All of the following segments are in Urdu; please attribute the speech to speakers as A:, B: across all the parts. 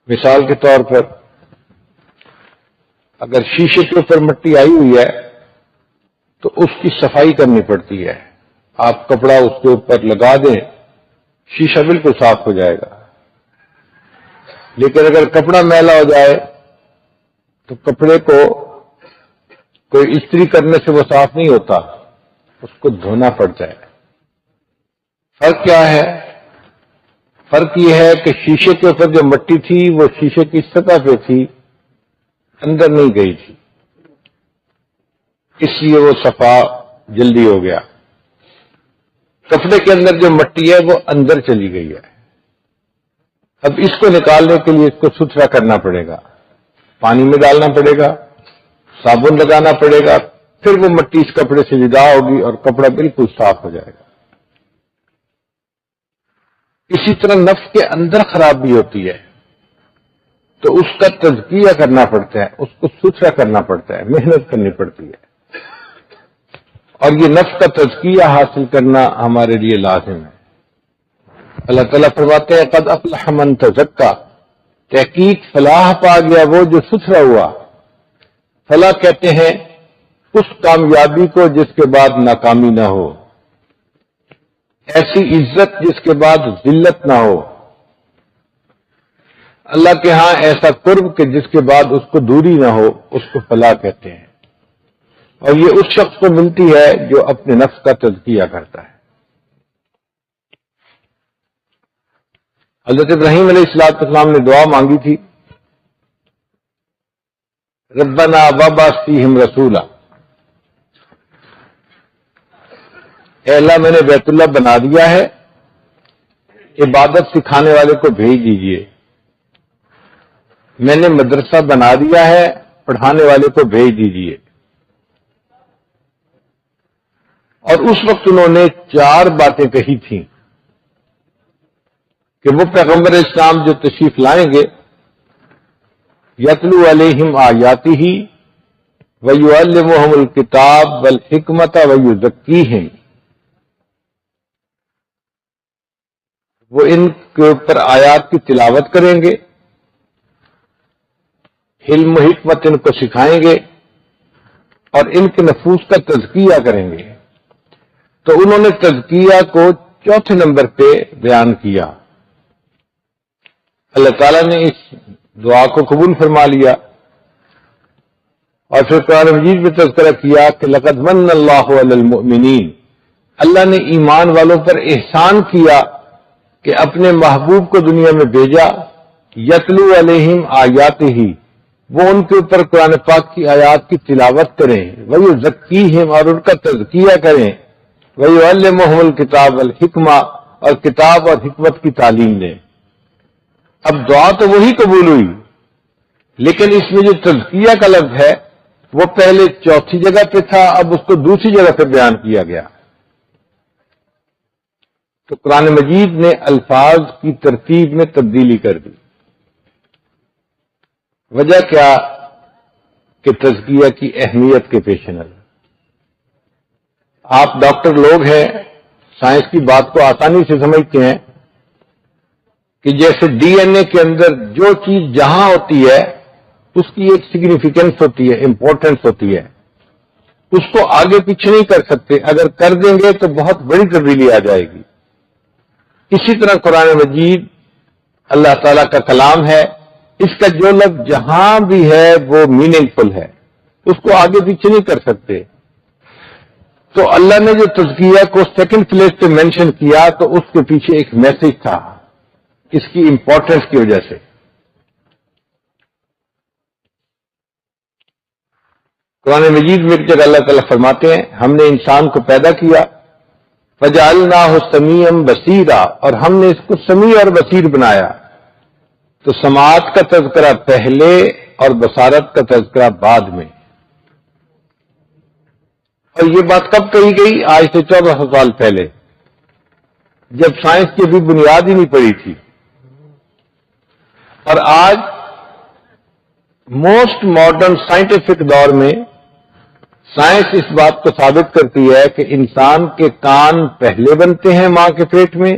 A: مثال کے طور پر اگر شیشے کے اوپر مٹی آئی ہوئی ہے تو اس کی صفائی کرنی پڑتی ہے. آپ کپڑا اس کے اوپر لگا دیں، شیشہ بالکل صاف ہو جائے گا. لیکن اگر کپڑا میلا ہو جائے تو کپڑے کو کوئی استری کرنے سے وہ صاف نہیں ہوتا، اس کو دھونا پڑتا ہے. فرق کیا ہے؟ فرق یہ ہے کہ شیشے کے اوپر جو مٹی تھی وہ شیشے کی سطح پہ تھی، اندر نہیں گئی تھی، اس لیے وہ صفا جلدی ہو گیا. کپڑے کے اندر جو مٹی ہے وہ اندر چلی گئی ہے. اب اس کو نکالنے کے لیے اس کو ستھرا کرنا پڑے گا، پانی میں ڈالنا پڑے گا، صابن لگانا پڑے گا، پھر وہ مٹی اس کپڑے سے جدا ہوگی اور کپڑا بالکل صاف ہو جائے گا. اسی طرح نفس کے اندر خرابی ہوتی ہے تو اس کا تزکیہ کرنا پڑتا ہے، اس کو ستھرا کرنا پڑتا ہے، محنت کرنی پڑتی ہے. اور یہ نفس کا تزکیہ حاصل کرنا ہمارے لیے لازم ہے. اللہ تعالیٰ فرماتے ہیں قد افلح من تزکا، تحقیق فلاح پا گیا وہ جو ستھرا ہوا. فلاح کہتے ہیں اس کامیابی کو جس کے بعد ناکامی نہ ہو، ایسی عزت جس کے بعد ذلت نہ ہو، اللہ کے ہاں ایسا قرب کہ جس کے بعد اس کو دوری نہ ہو، اس کو فلاح کہتے ہیں. اور یہ اس شخص کو ملتی ہے جو اپنے نفس کا تزکیہ کرتا ہے. حضرت ابراہیم علیہ السلام نے دعا مانگی تھی، ربنا وابعث فیہم رسولا، اے اللہ میں نے بیت اللہ بنا دیا ہے، عبادت سکھانے والے کو بھیج دیجئے. میں نے مدرسہ بنا دیا ہے، پڑھانے والے کو بھیج دیجئے. اور اس وقت انہوں نے 4 باتیں کہی تھیں کہ وہ پیغمبر اسلام جو تشریف لائیں گے، یتلو علیہم آیاتہ ویعلمہم الکتاب والحکمت ویزکیہم، وہ ان کے اوپر آیات کی تلاوت کریں گے، علم و حکمت ان کو سکھائیں گے اور ان کے نفوس کا تزکیہ کریں گے. تو انہوں نے تزکیہ کو 4تھے نمبر پہ بیان کیا. اللہ تعالیٰ نے اس دعا کو قبول فرما لیا اور پھر قرآن مجید میں تذکرہ کیا کہ لقد من اللہ علی المؤمنین، اللہ نے ایمان والوں پر احسان کیا کہ اپنے محبوب کو دنیا میں بھیجا، یتلو علیہم آیاتہ، وہ ان کے اوپر قرآن پاک کی آیات کی تلاوت کریں، ویزکیہم، اور ان کا تزکیہ کریں، ویعلمہم الکتاب والحکمہ، اور کتاب اور حکمت کی تعلیم دیں. اب دعا تو وہی قبول ہوئی، لیکن اس میں جو تزکیہ کا لفظ ہے وہ پہلے 4تھی جگہ پہ تھا، اب اس کو دوسری جگہ پہ بیان کیا گیا. تو قرآن مجید نے الفاظ کی ترتیب میں تبدیلی کر دی. وجہ کیا؟ کہ تزکیہ کی اہمیت کے پیش نظر. آپ ڈاکٹر لوگ ہیں، سائنس کی بات کو آسانی سے سمجھتے ہیں کہ جیسے ڈی این اے کے اندر جو چیز جہاں ہوتی ہے اس کی ایک سگنیفیکینس ہوتی ہے، امپورٹنس ہوتی ہے، اس کو آگے پیچھے نہیں کر سکتے. اگر کر دیں گے تو بہت بڑی تبدیلی آ جائے گی. اسی طرح قرآن مجید اللہ تعالیٰ کا کلام ہے، اس کا جو لفظ جہاں بھی ہے وہ میننگ فل ہے، اس کو آگے پیچھے نہیں کر سکتے. تو اللہ نے جو تزکیہ کو 2nd پلیس پہ مینشن کیا تو اس کے پیچھے ایک میسج تھا، اس کی امپورٹنس کی وجہ سے. قرآن مجید میں ایک جگہ اللہ تعالیٰ فرماتے ہیں ہم نے انسان کو پیدا کیا، فجعلناہ سمیعا بصیرا، اور ہم نے اس کو سمیع اور بصیر بنایا. تو سماعت کا تذکرہ پہلے اور بصارت کا تذکرہ بعد میں. اور یہ بات کب کہی گئی؟ آج سے 1400 سال پہلے، جب سائنس کی بھی بنیاد ہی نہیں پڑی تھی. اور آج موسٹ ماڈرن سائنٹیفک دور میں سائنس اس بات کو ثابت کرتی ہے کہ انسان کے کان پہلے بنتے ہیں ماں کے پیٹ میں،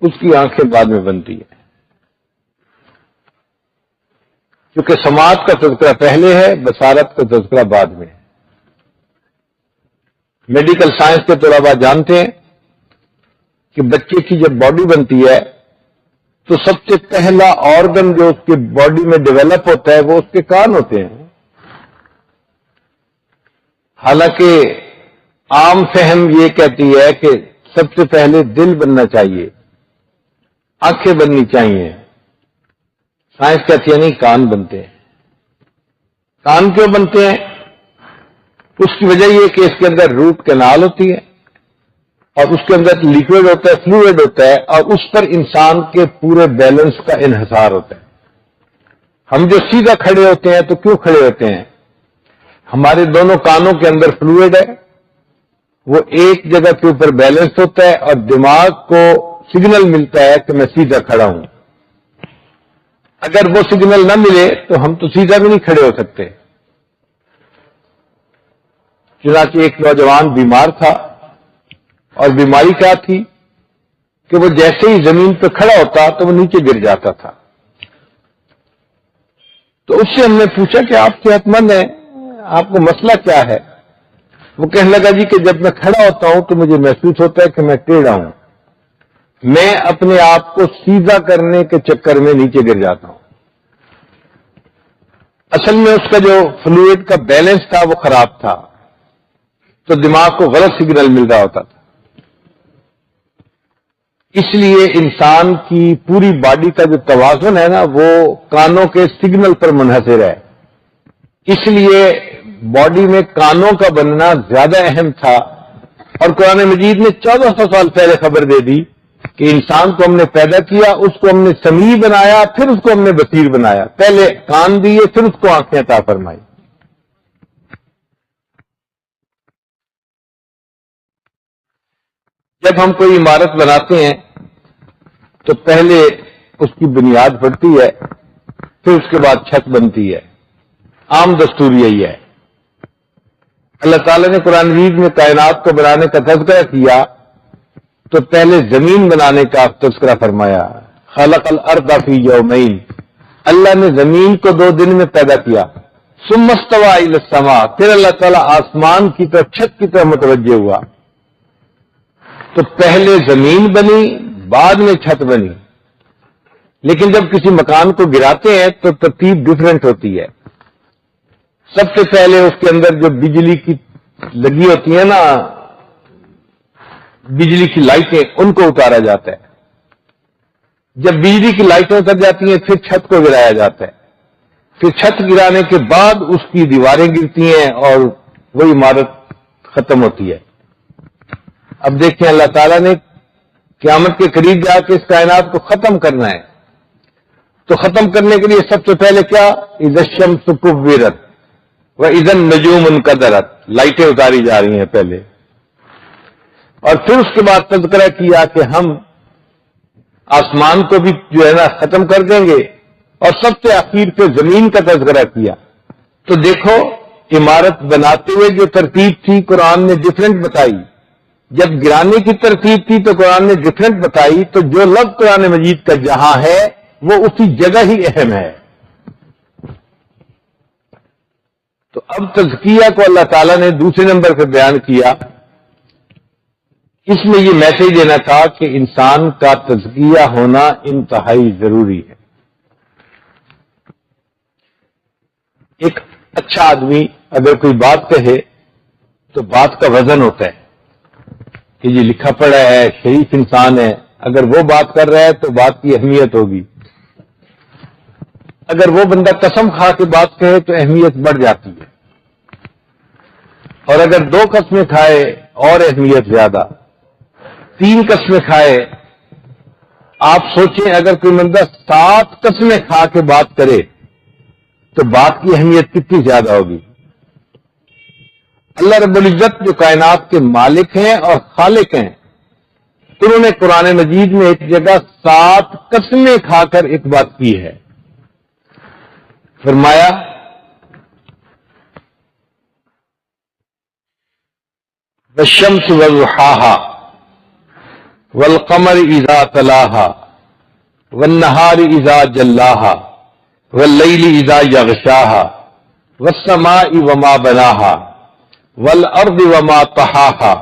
A: اس کی آنکھیں بعد میں بنتی ہیں. کیونکہ سماعت کا تذکرہ پہلے ہے، بصارت کا تذکرہ بعد میں ہے۔ میڈیکل سائنس کے طلباء جانتے ہیں کہ بچے کی جب باڈی بنتی ہے تو سب سے پہلا آرگن جو اس کے باڈی میں ڈیولپ ہوتا ہے وہ اس کے کان ہوتے ہیں۔ حالانکہ عام فہم یہ کہتی ہے کہ سب سے پہلے دل بننا چاہیے، آنکھیں بننی چاہیے۔ سائنس کہتی ہے نہیں، کان بنتے ہیں۔ کان کیوں بنتے ہیں؟ اس کی وجہ یہ کہ اس کے اندر روٹ کینال ہوتی ہے اور اس کے اندر لیکوڈ ہوتا ہے، فلوئڈ ہوتا ہے، اور اس پر انسان کے پورے بیلنس کا انحصار ہوتا ہے۔ ہم جو سیدھا کھڑے ہوتے ہیں تو کیوں کھڑے ہوتے ہیں؟ ہمارے دونوں کانوں کے اندر فلوئڈ ہے، وہ ایک جگہ کے اوپر بیلنس ہوتا ہے اور دماغ کو سگنل ملتا ہے کہ میں سیدھا کھڑا ہوں۔ اگر وہ سگنل نہ ملے تو ہم تو سیدھا بھی نہیں کھڑے ہو سکتے۔ چنانچہ ایک نوجوان بیمار تھا، اور بیماری کیا تھی کہ وہ جیسے ہی زمین پہ کھڑا ہوتا تو وہ نیچے گر جاتا تھا۔ تو اس سے ہم نے پوچھا کہ آپ صحت مند ہیں، آپ کو مسئلہ کیا ہے؟ وہ کہنے لگا جی کہ جب میں کھڑا ہوتا ہوں تو مجھے محسوس ہوتا ہے کہ میں ٹیڑھا ہوں، میں اپنے آپ کو سیدھا کرنے کے چکر میں نیچے گر جاتا ہوں۔ اصل میں اس کا جو فلوئڈ کا بیلنس تھا وہ خراب تھا، تو دماغ کو غلط سگنل مل رہا ہوتا تھا۔ اس لیے انسان کی پوری باڈی کا جو توازن ہے نا وہ کانوں کے سگنل پر منحصر ہے۔ اس لیے باڈی میں کانوں کا بننا زیادہ اہم تھا، اور قرآن مجید نے 1400 سال پہلے خبر دے دی کہ انسان کو ہم نے پیدا کیا، اس کو ہم نے سمیع بنایا، پھر اس کو ہم نے بصیر بنایا۔ پہلے کان دیے، پھر اس کو آنکھیں عطا فرمائی۔ جب ہم کوئی عمارت بناتے ہیں تو پہلے اس کی بنیاد پڑتی ہے، پھر اس کے بعد چھت بنتی ہے۔ عام دستور یہی ہے۔ اللہ تعالیٰ نے قرآن مجید میں کائنات کو بنانے کا تذکرہ کیا تو پہلے زمین بنانے کا تذکرہ فرمایا۔ خلق الارض فی یومین، اللہ نے زمین کو 2 دن میں پیدا کیا۔ ثم استوى الی السماء، پھر اللہ تعالیٰ آسمان کی طرف، چھت کی طرف متوجہ ہوا۔ تو پہلے زمین بنی، بعد میں چھت بنی۔ لیکن جب کسی مکان کو گراتے ہیں تو ترتیب ڈیفرنٹ ہوتی ہے۔ سب سے پہلے اس کے اندر جو بجلی کی لگی ہوتی ہیں نا، بجلی کی لائٹیں، ان کو اتارا جاتا ہے۔ جب بجلی کی لائٹیں اتر جاتی ہیں پھر چھت کو گرایا جاتا ہے۔ پھر چھت گرانے کے بعد اس کی دیواریں گرتی ہیں اور وہ عمارت ختم ہوتی ہے۔ اب دیکھیں، اللہ تعالیٰ نے قیامت کے قریب جا کے اس کائنات کو ختم کرنا ہے، تو ختم کرنے کے لیے سب سے پہلے کیا؟ اذا الشمس کورت واذا النجوم انکدرت، لائٹیں اتاری جا رہی ہیں پہلے، اور پھر اس کے بعد تذکرہ کیا کہ ہم آسمان کو بھی جو ہے نا ختم کر دیں گے، اور سب سے آخر پہ زمین کا تذکرہ کیا۔ تو دیکھو، عمارت بناتے ہوئے جو ترتیب تھی قرآن نے ڈفرینٹ بتائی، جب گرانے کی ترتیب تھی تو قرآن نے ڈفرینٹ بتائی۔ تو جو لفظ قرآن مجید کا جہاں ہے وہ اسی جگہ ہی اہم ہے۔ تو اب تزکیہ کو اللہ تعالیٰ نے دوسرے نمبر پہ بیان کیا۔ اس میں یہ میسج دینا تھا کہ انسان کا تزکیہ ہونا انتہائی ضروری ہے۔ ایک اچھا آدمی اگر کوئی بات کہے تو بات کا وزن ہوتا ہے کہ یہ لکھا پڑھا ہے، شریف انسان ہے، اگر وہ بات کر رہا ہے تو بات کی اہمیت ہوگی۔ اگر وہ بندہ قسم کھا کے بات کہے تو اہمیت بڑھ جاتی ہے، اور اگر 2 قسمیں کھائے اور اہمیت زیادہ، 3 قسمیں کھائے۔ آپ سوچیں اگر کوئی بندہ 7 قسمیں کھا کے بات کرے تو بات کی اہمیت کتنی زیادہ ہوگی۔ اللہ رب العزت جو کائنات کے مالک ہیں اور خالق ہیں، انہوں نے قرآن مجید میں ایک جگہ 7 قسمیں کھا کر ایک بات کی ہے۔ فرمایا والشمس وضحاها والقمر اذا تلاها والنهار اذا جلاها واللیل اذا یغشاہا والسماء وما بناہا والارض وما طحاہا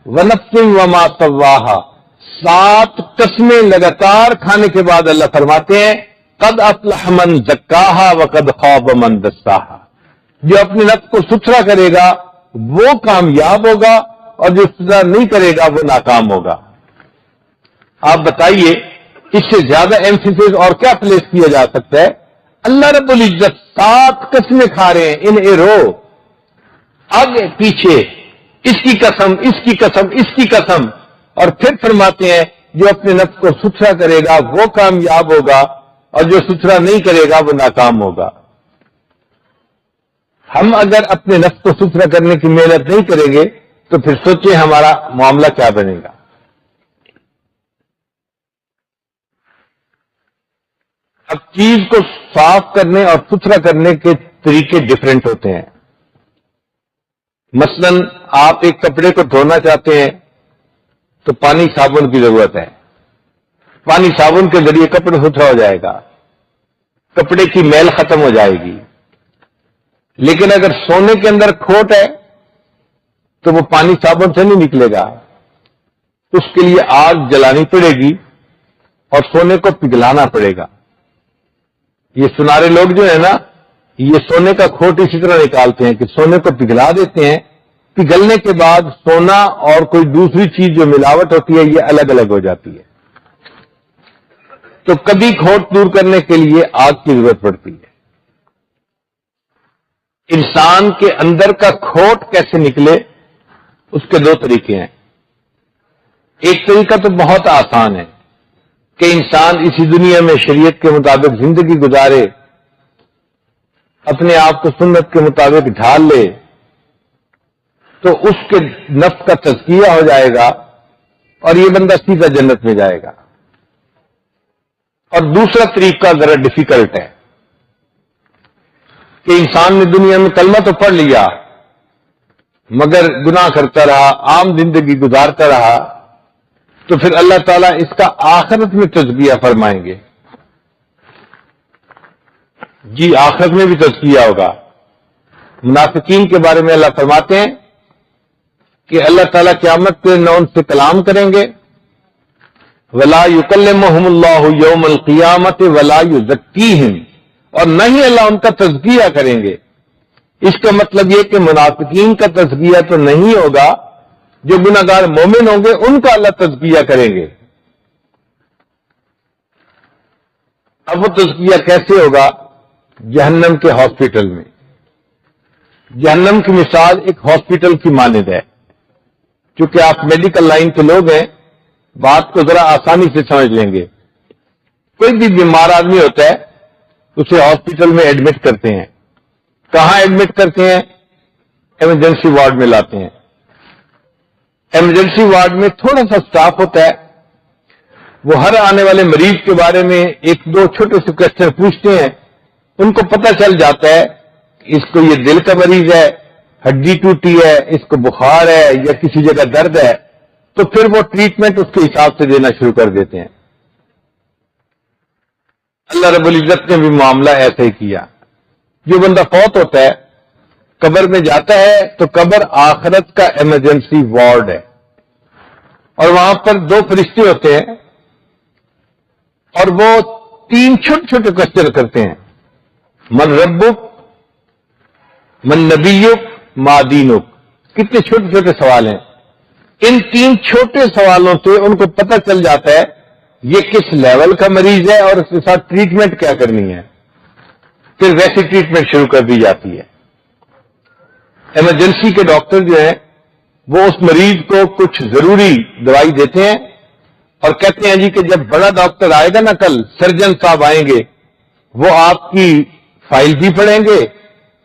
A: ونفس وما سواہا. 7 قسمیں لگاتار کھانے کے بعد اللہ فرماتے ہیں قد افلح من زکاہا وقد خاب من دساہا. جو اپنے نفس کو ستھرا کرے گا وہ کامیاب ہوگا اور جو ستھرا نہیں کرے گا وہ ناکام ہوگا. آپ بتائیے اس سے زیادہ ایمفیسس اور کیا پلیس کیا جا سکتا ہے؟ اللہ رب العزت 7 قسمیں کھا رہے ہیں ان اے رو، آگے پیچھے، اس کی قسم، اس کی قسم، اس کی قسم، اور پھر فرماتے ہیں جو اپنے نفس کو ستھرا کرے گا وہ کامیاب ہوگا اور جو ستھرا نہیں کرے گا وہ ناکام ہوگا. ہم اگر اپنے نفس کو ستھرا کرنے کی محنت نہیں کریں گے تو پھر سوچیں ہمارا معاملہ کیا بنے گا. اب چیز کو صاف کرنے اور ستھرا کرنے کے طریقے ڈفرینٹ ہوتے ہیں. مثلا آپ ایک کپڑے کو دھونا چاہتے ہیں تو پانی صابن کی ضرورت ہے. پانی صابن کے ذریعے کپڑے ستھرا ہو جائے گا، کپڑے کی میل ختم ہو جائے گی. لیکن اگر سونے کے اندر کھوٹ ہے تو وہ پانی صابن سے نہیں نکلے گا، اس کے لیے آگ جلانی پڑے گی اور سونے کو پگھلانا پڑے گا. یہ سنارے لوگ جو ہے نا یہ سونے کا کھوٹ اسی طرح نکالتے ہیں کہ سونے کو پگھلا دیتے ہیں، پگھلنے کے بعد سونا اور کوئی دوسری چیز جو ملاوٹ ہوتی ہے یہ الگ الگ ہو جاتی ہے. تو کبھی کھوٹ دور کرنے کے لیے آگ کی ضرورت پڑتی ہے. انسان کے اندر کا کھوٹ کیسے نکلے اس کے 2 طریقے ہیں. ایک طریقہ تو بہت آسان ہے کہ انسان اسی دنیا میں شریعت کے مطابق زندگی گزارے، اپنے آپ کو سنت کے مطابق ڈھال لے تو اس کے نفس کا تزکیہ ہو جائے گا اور یہ بندہ سیدھا جنت میں جائے گا. اور دوسرا طریقہ ذرا ڈیفیکلٹ ہے کہ انسان نے دنیا میں کلمہ تو پڑھ لیا مگر گناہ کرتا رہا، عام زندگی گزارتا رہا، تو پھر اللہ تعالیٰ اس کا آخرت میں تزکیہ فرمائیں گے. جی آخرت میں بھی تزکیہ ہوگا. منافقین کے بارے میں اللہ فرماتے ہیں کہ اللہ تعالیٰ قیامت پہ نہ ان سے کلام کریں گے، وَلَا يُكَلِّمُهُمُ اللَّهُ يَوْمَ الْقِيَامَةِ وَلَا يُزَكِّيهِمْ، اور نہ ہی اللہ ان کا تزکیہ کریں گے. اس کا مطلب یہ کہ منافقین کا تزکیہ تو نہیں ہوگا، جو گناہگار مومن ہوں گے ان کا اللہ تزکیہ کریں گے. اب وہ تزکیہ کیسے ہوگا؟ جہنم کے ہاسپٹل میں. جہنم کی مثال ایک ہاسپٹل کی مانند ہے. چونکہ آپ میڈیکل لائن کے لوگ ہیں بات کو ذرا آسانی سے سمجھ لیں گے. کوئی بھی بیمار آدمی ہوتا ہے اسے ہاسپٹل میں ایڈمٹ کرتے ہیں. کہاں ایڈمٹ کرتے ہیں؟ ایمرجنسی وارڈ میں لاتے ہیں. ایمرجنسی وارڈ میں تھوڑا سا سٹاف ہوتا ہے، وہ ہر آنے والے مریض کے بارے میں 1-2 چھوٹے سے کوشچن پوچھتے ہیں. ان کو پتہ چل جاتا ہے کہ اس کو یہ دل کا مریض ہے، ہڈی ٹوٹی ہے، اس کو بخار ہے یا کسی جگہ درد ہے، تو پھر وہ ٹریٹمنٹ اس کے حساب سے دینا شروع کر دیتے ہیں. اللہ رب العزت نے بھی معاملہ ایسا ہی کیا. جو بندہ فوت ہوتا ہے قبر میں جاتا ہے تو قبر آخرت کا ایمرجنسی وارڈ ہے، اور وہاں پر 2 فرشتے ہوتے ہیں اور وہ 3 چھوٹے چھوٹے کوشچن کرتے ہیں. من ربک، من نبیک، ما دینک. کتنے چھوٹے چھوٹے سوال ہیں. ان 3 چھوٹے سوالوں سے ان کو پتہ چل جاتا ہے یہ کس لیول کا مریض ہے اور اس کے ساتھ ٹریٹمنٹ کیا کرنی ہے. پھر ویسی ٹریٹمنٹ شروع کر دی جاتی ہے. ایمرجنسی کے ڈاکٹر جو ہیں وہ اس مریض کو کچھ ضروری دوائی دیتے ہیں اور کہتے ہیں جی کہ جب بڑا ڈاکٹر آئے گا نا کل، سرجن صاحب آئیں گے، وہ آپ کی فائل بھی پڑھیں گے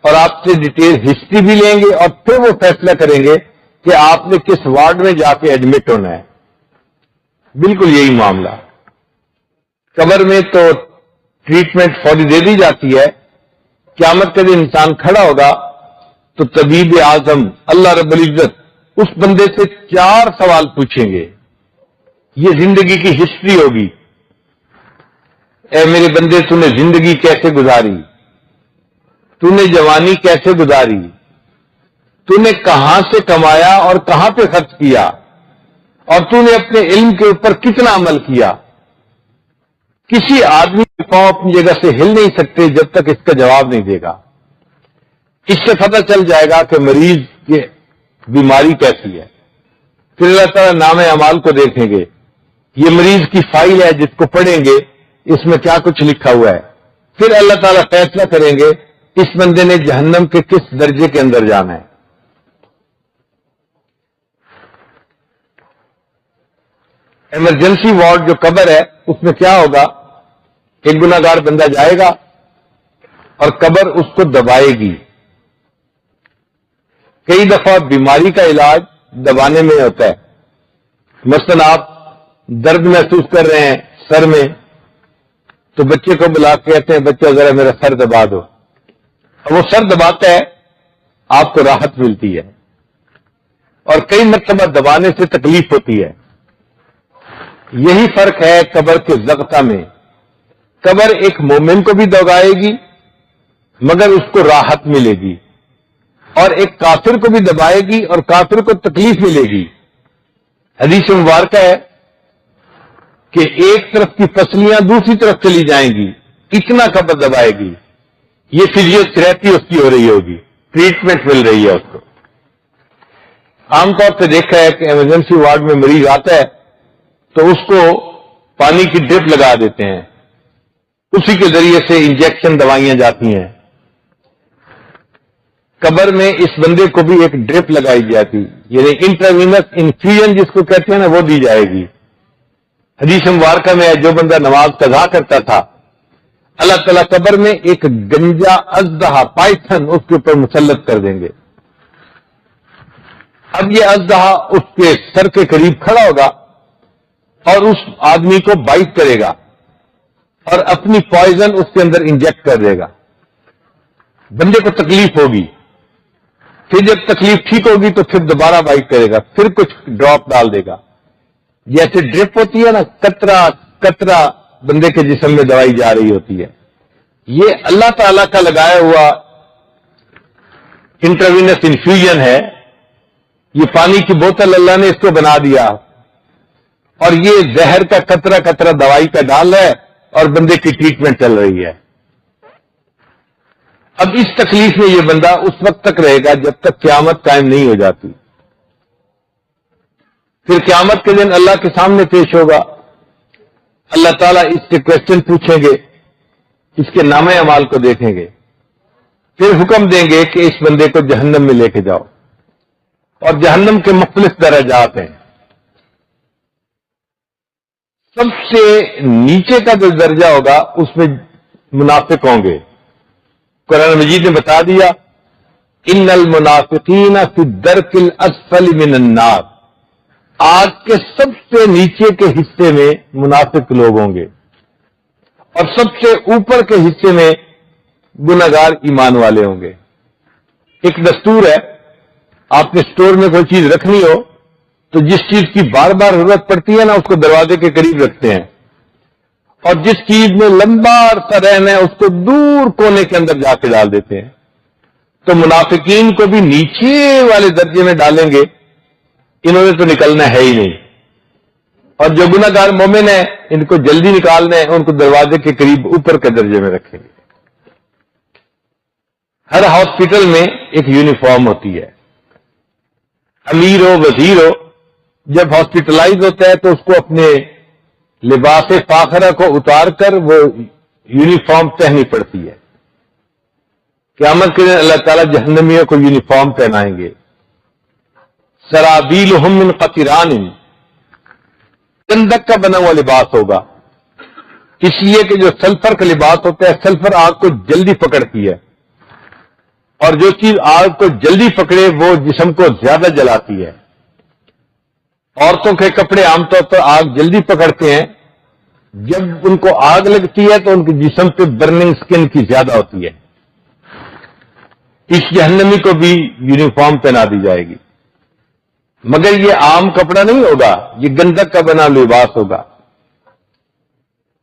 A: اور آپ سے ڈیٹیل ہسٹری بھی لیں گے اور پھر وہ فیصلہ کریں گے کہ آپ نے کس وارڈ میں جا کے ایڈمٹ ہونا ہے. بالکل یہی معاملہ. قبر میں تو ٹریٹمنٹ فوری دے دی جاتی ہے. قیامت کے دن انسان کھڑا ہوگا تو طبیب اعظم اللہ رب العزت اس بندے سے 4 سوال پوچھیں گے. یہ زندگی کی ہسٹری ہوگی. اے میرے بندے تو نے زندگی کیسے گزاری، تو نے جوانی کیسے گزاری، تو نے کہاں سے کمایا اور کہاں پہ خرچ کیا، اور تو نے اپنے علم کے اوپر کتنا عمل کیا۔ کسی آدمی کے پاؤں اپنی جگہ سے ہل نہیں سکتے جب تک اس کا جواب نہیں دے گا۔ اس سے پتہ چل جائے گا کہ مریض کی بیماری کیسی ہے۔ پھر اللہ تعالیٰ نام اعمال کو دیکھیں گے، یہ مریض کی فائل ہے جس کو پڑھیں گے، اس میں کیا کچھ لکھا ہوا ہے۔ پھر اللہ تعالیٰ فیصلہ کریں گے اس بندے نے جہنم کے کس درجے کے اندر جانا ہے۔ ایمرجنسی وارڈ جو قبر ہے اس میں کیا ہوگا، ایک گناہگار بندہ جائے گا اور قبر اس کو دبائے گی۔ کئی دفعہ بیماری کا علاج دبانے میں ہوتا ہے۔ مثلا آپ درد محسوس کر رہے ہیں سر میں، تو بچے کو بلا کے کہتے ہیں بچہ ذرا میرا سر دبا دو، اور وہ سر دباتا ہے، آپ کو راحت ملتی ہے۔ اور کئی مرتبہ دبانے سے تکلیف ہوتی ہے۔ یہی فرق ہے قبر کے ضبطہ میں۔ قبر ایک مومن کو بھی دبائے گی مگر اس کو راحت ملے گی، اور ایک کافر کو بھی دبائے گی اور کافر کو تکلیف ملے گی۔ حدیث مبارکہ ہے کہ ایک طرف کی پسلیاں دوسری طرف چلی جائیں گی، اتنا قبر دبائے گی۔ یہ فزیوتھراپی اس کی ہو رہی ہوگی، ٹریٹمنٹ مل رہی ہے اس کو۔ عام طور پہ دیکھا ہے کہ ایمرجنسی وارڈ میں مریض آتا ہے تو اس کو پانی کی ڈرپ لگا دیتے ہیں، اسی کے ذریعے سے انجیکشن دوائیاں جاتی ہیں۔ قبر میں اس بندے کو بھی ایک ڈرپ لگائی جاتی، یعنی انٹراوینس انفیوژن جس کو کہتے ہیں نا، وہ دی جائے گی۔ حدیث مبارکہ میں جو بندہ نماز قضا کرتا تھا، اللہ تعالیٰ قبر میں ایک گنجا اژدہا پائتھن اس کے اوپر مسلط کر دیں گے۔ اب یہ اژدہا اس کے سر کے قریب کھڑا ہوگا اور اس آدمی کو بائٹ کرے گا اور اپنی پوائزن اس کے اندر انجیکٹ کر دے گا۔ بندے کو تکلیف ہوگی، پھر جب تکلیف ٹھیک ہوگی تو پھر دوبارہ بائٹ کرے گا، پھر کچھ ڈراپ ڈال دے گا۔ جیسے ڈرپ ہوتی ہے نا، قطرہ قطرہ بندے کے جسم میں دوائی جا رہی ہوتی ہے، یہ اللہ تعالی کا لگایا ہوا انٹراوینس انفیوژن ہے۔ یہ پانی کی بوتل اللہ نے اس کو بنا دیا اور یہ زہر کا قطرہ قطرہ دوائی کا ڈال ہے اور بندے کی ٹریٹمنٹ چل رہی ہے۔ اب اس تکلیف میں یہ بندہ اس وقت تک رہے گا جب تک قیامت قائم نہیں ہو جاتی۔ پھر قیامت کے دن اللہ کے سامنے پیش ہوگا، اللہ تعالیٰ اس سے کوشچن پوچھیں گے، اس کے نامہ اعمال کو دیکھیں گے، پھر حکم دیں گے کہ اس بندے کو جہنم میں لے کے جاؤ۔ اور جہنم کے مختلف درجات ہیں۔ سب سے نیچے کا جو درجہ ہوگا اس میں منافق ہوں گے۔ قرآن مجید نے بتا دیا، ان المنافقین فی الدرک الاسفل من النار، آگ کے سب سے نیچے کے حصے میں منافق لوگ ہوں گے، اور سب سے اوپر کے حصے میں گناہگار ایمان والے ہوں گے۔ ایک دستور ہے، آپ نے اسٹور میں کوئی چیز رکھنی ہو تو جس چیز کی بار بار ضرورت پڑتی ہے نا، اس کو دروازے کے قریب رکھتے ہیں، اور جس چیز میں لمبا عرصہ رہنا ہے اس کو دور کونے کے اندر جا کے ڈال دیتے ہیں۔ تو منافقین کو بھی نیچے والے درجے میں ڈالیں گے، انہوں نے تو نکلنا ہے ہی نہیں۔ اور جو گناہگار مومن ہیں ان کو جلدی نکالنا ہے، ان کو دروازے کے قریب اوپر کے درجے میں رکھیں گے۔ ہر ہاسپٹل میں ایک یونیفارم ہوتی ہے۔ امیر ہو وزیر ہو، جب ہاسپٹلائز ہوتا ہے تو اس کو اپنے لباس فاخرہ کو اتار کر وہ یونیفارم پہنی پڑتی ہے۔ قیامت کے دن اللہ تعالیٰ جہنمیوں کو یونیفارم پہنائیں گے۔ سرابیلہم من قطران، گندک کا بنا ہوا لباس ہوگا، اس لیے کہ جو سلفر کا لباس ہوتا ہے، سلفر آگ کو جلدی پکڑتی ہے، اور جو چیز آگ کو جلدی پکڑے وہ جسم کو زیادہ جلاتی ہے۔ عورتوں کے کپڑے عام طور پر آگ جلدی پکڑتے ہیں، جب ان کو آگ لگتی ہے تو ان کے جسم پہ برننگ سکن کی زیادہ ہوتی ہے۔ اس جہنمی کو بھی یونیفارم پہنا دی جائے گی، مگر یہ عام کپڑا نہیں ہوگا، یہ گندک کا بنا لباس ہوگا۔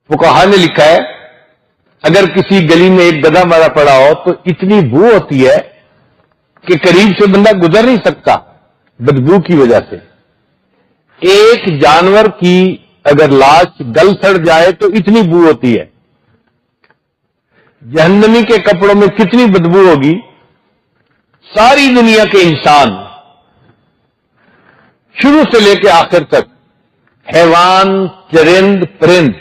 A: فقہاء نے لکھا ہے اگر کسی گلی میں ایک گدھا مرا پڑا ہو تو اتنی بو ہوتی ہے کہ قریب سے بندہ گزر نہیں سکتا بدبو کی وجہ سے. ایک جانور کی اگر لاش گل سڑ جائے تو اتنی بو ہوتی ہے. جہنمی کے کپڑوں میں کتنی بدبو ہوگی. ساری دنیا کے انسان شروع سے لے کے آخر تک، حیوان، چرند، پرند،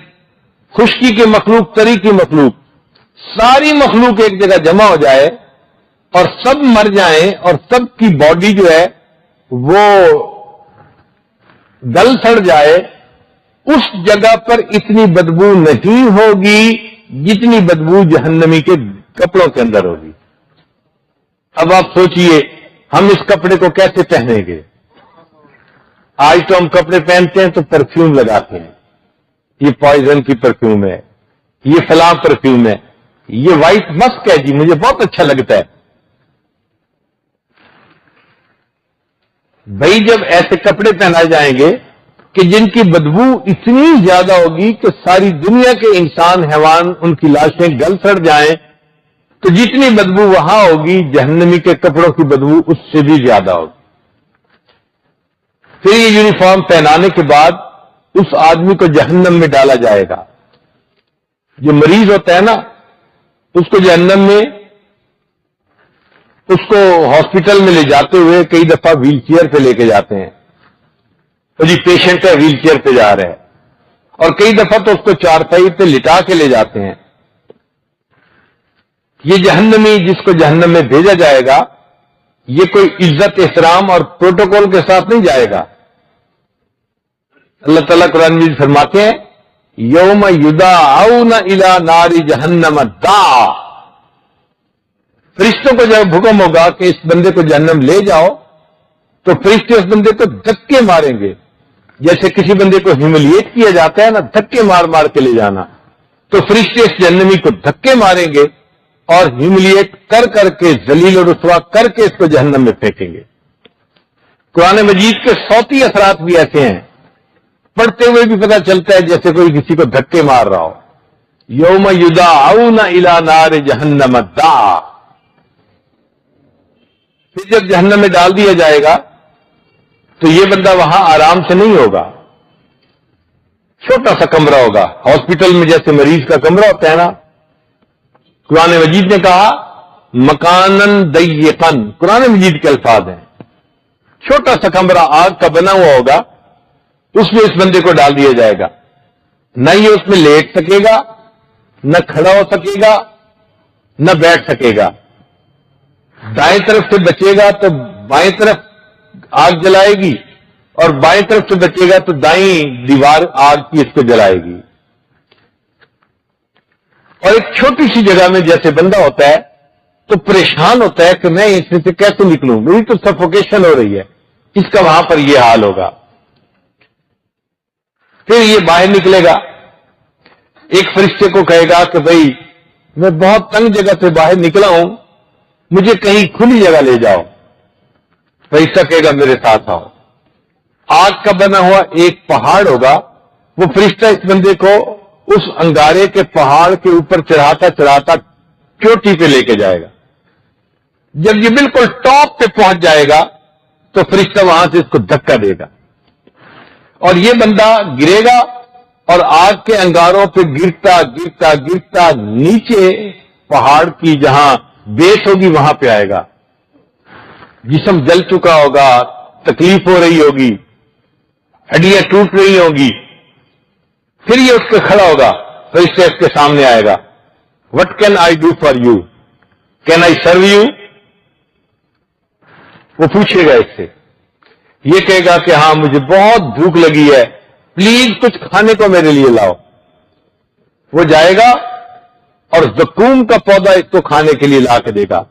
A: خشکی کے مخلوق، تری کی مخلوق، ساری مخلوق ایک جگہ جمع ہو جائے اور سب مر جائیں اور سب کی باڈی جو ہے وہ گل سڑ جائے، اس جگہ پر اتنی بدبو نہیں ہوگی جتنی بدبو جہنمی کے کپڑوں کے اندر ہوگی. اب آپ سوچئے ہم اس کپڑے کو کیسے پہنیں گے. آج تو ہم کپڑے پہنتے ہیں تو پرفیوم لگاتے ہیں، یہ پوائزن کی پرفیوم ہے، یہ فلاں پرفیوم ہے، یہ وائٹ مسک ہے جی مجھے بہت اچھا لگتا ہے. بھائی جب ایسے کپڑے پہنائے جائیں گے کہ جن کی بدبو اتنی زیادہ ہوگی کہ ساری دنیا کے انسان، حیوان، ان کی لاشیں گل سڑ جائیں، تو جتنی بدبو وہاں ہوگی جہنمی کے کپڑوں کی بدبو اس سے بھی زیادہ ہوگی. پھر یہ یونیفارم پہنانے کے بعد اس آدمی کو جہنم میں ڈالا جائے گا. جو مریض ہوتا ہے نا اس کو جہنم میں، اس کو ہاسپٹل میں لے جاتے ہوئے کئی دفعہ ویل چیئر پہ لے کے جاتے ہیں. تو جی پیشنٹ ہے ویل چیئر پہ جا رہے ہیں، اور کئی دفعہ تو اس کو چارپائی پہ لٹا کے لے جاتے ہیں. یہ جہنمی جس کو جہنم میں بھیجا جائے گا یہ کوئی عزت، احترام اور پروٹوکول کے ساتھ نہیں جائے گا. اللہ تعالیٰ قرآن مجید فرماتے ہیں یوم یدعون الی نار جہنم دعا. فرشتوں کو جب حکم ہوگا کہ اس بندے کو جہنم لے جاؤ تو فرشتے اس بندے کو دھکے ماریں گے. جیسے کسی بندے کو ہیوملیٹ کیا جاتا ہے نا، دھکے مار مار کے لے جانا، تو فرشتے اس جہنمی کو دھکے ماریں گے اور ہیوملیٹ کر کر کے، ذلیل و رسوا کر کے اس کو جہنم میں پھینکیں گے. قرآن مجید کے صوتی اثرات بھی ایسے ہیں، پڑھتے ہوئے بھی پتہ چلتا ہے جیسے کوئی کسی کو دھکے مار رہا ہو. یوم یدعون الی نار جہنم دعا. پھر جب جہنم میں ڈال دیا جائے گا تو یہ بندہ وہاں آرام سے نہیں ہوگا. چھوٹا سا کمرہ ہوگا، ہاسپٹل میں جیسے مریض کا کمرہ ہوتا ہے نا. قرآن مجید نے کہا مکانن ضیقن، قرآن مجید کے الفاظ ہیں. چھوٹا سا کمرہ آگ کا بنا ہوا ہوگا، اس میں اس بندے کو ڈال دیا جائے گا. نہ یہ اس میں لیٹ سکے گا، نہ کھڑا ہو سکے گا، نہ بیٹھ سکے گا. دائیں طرف سے بچے گا تو بائیں طرف آگ جلائے گی، اور بائیں طرف سے بچے گا تو دائیں دیوار آگ کی اس کو جلائے گی. اور ایک چھوٹی سی جگہ میں جیسے بندہ ہوتا ہے تو پریشان ہوتا ہے کہ میں اس میں سے کیسے نکلوں، میری تو سفوکیشن ہو رہی ہے. اس کا وہاں پر یہ حال ہوگا. پھر یہ باہر نکلے گا، ایک فرشتے کو کہے گا کہ بھائی میں بہت تنگ جگہ سے باہر نکلا ہوں، مجھے کہیں کھلی جگہ لے جاؤ. فرشتہ کہے گا میرے ساتھ آؤ. آگ کا بنا ہوا ایک پہاڑ ہوگا، وہ فرشتہ اس بندے کو اس انگارے کے پہاڑ کے اوپر چڑھاتا چڑھاتا چوٹی پہ لے کے جائے گا. جب یہ بالکل ٹاپ پہ پہنچ جائے گا تو فرشتہ وہاں سے اس کو دھکا دے گا اور یہ بندہ گرے گا اور آگ کے انگاروں پہ گرتا گرتا گرتا نیچے پہاڑ کی جہاں بیس ہوگی وہاں پہ آئے گا. جسم جل چکا ہوگا، تکلیف ہو رہی ہوگی، ہڈیاں ٹوٹ رہی ہوں گی. پھر یہ اٹھ کے کھڑا ہوگا، فرشتہ اس کے سامنے آئے گا. What can I do for you, can I serve you. وہ پوچھے گا اس سے، یہ کہے گا کہ ہاں مجھے بہت بھوک لگی ہے، پلیز کچھ کھانے کو میرے لیے لاؤ. وہ جائے گا اور زقوم کا پودا اس کو کھانے کے لیے لا کے دے گا.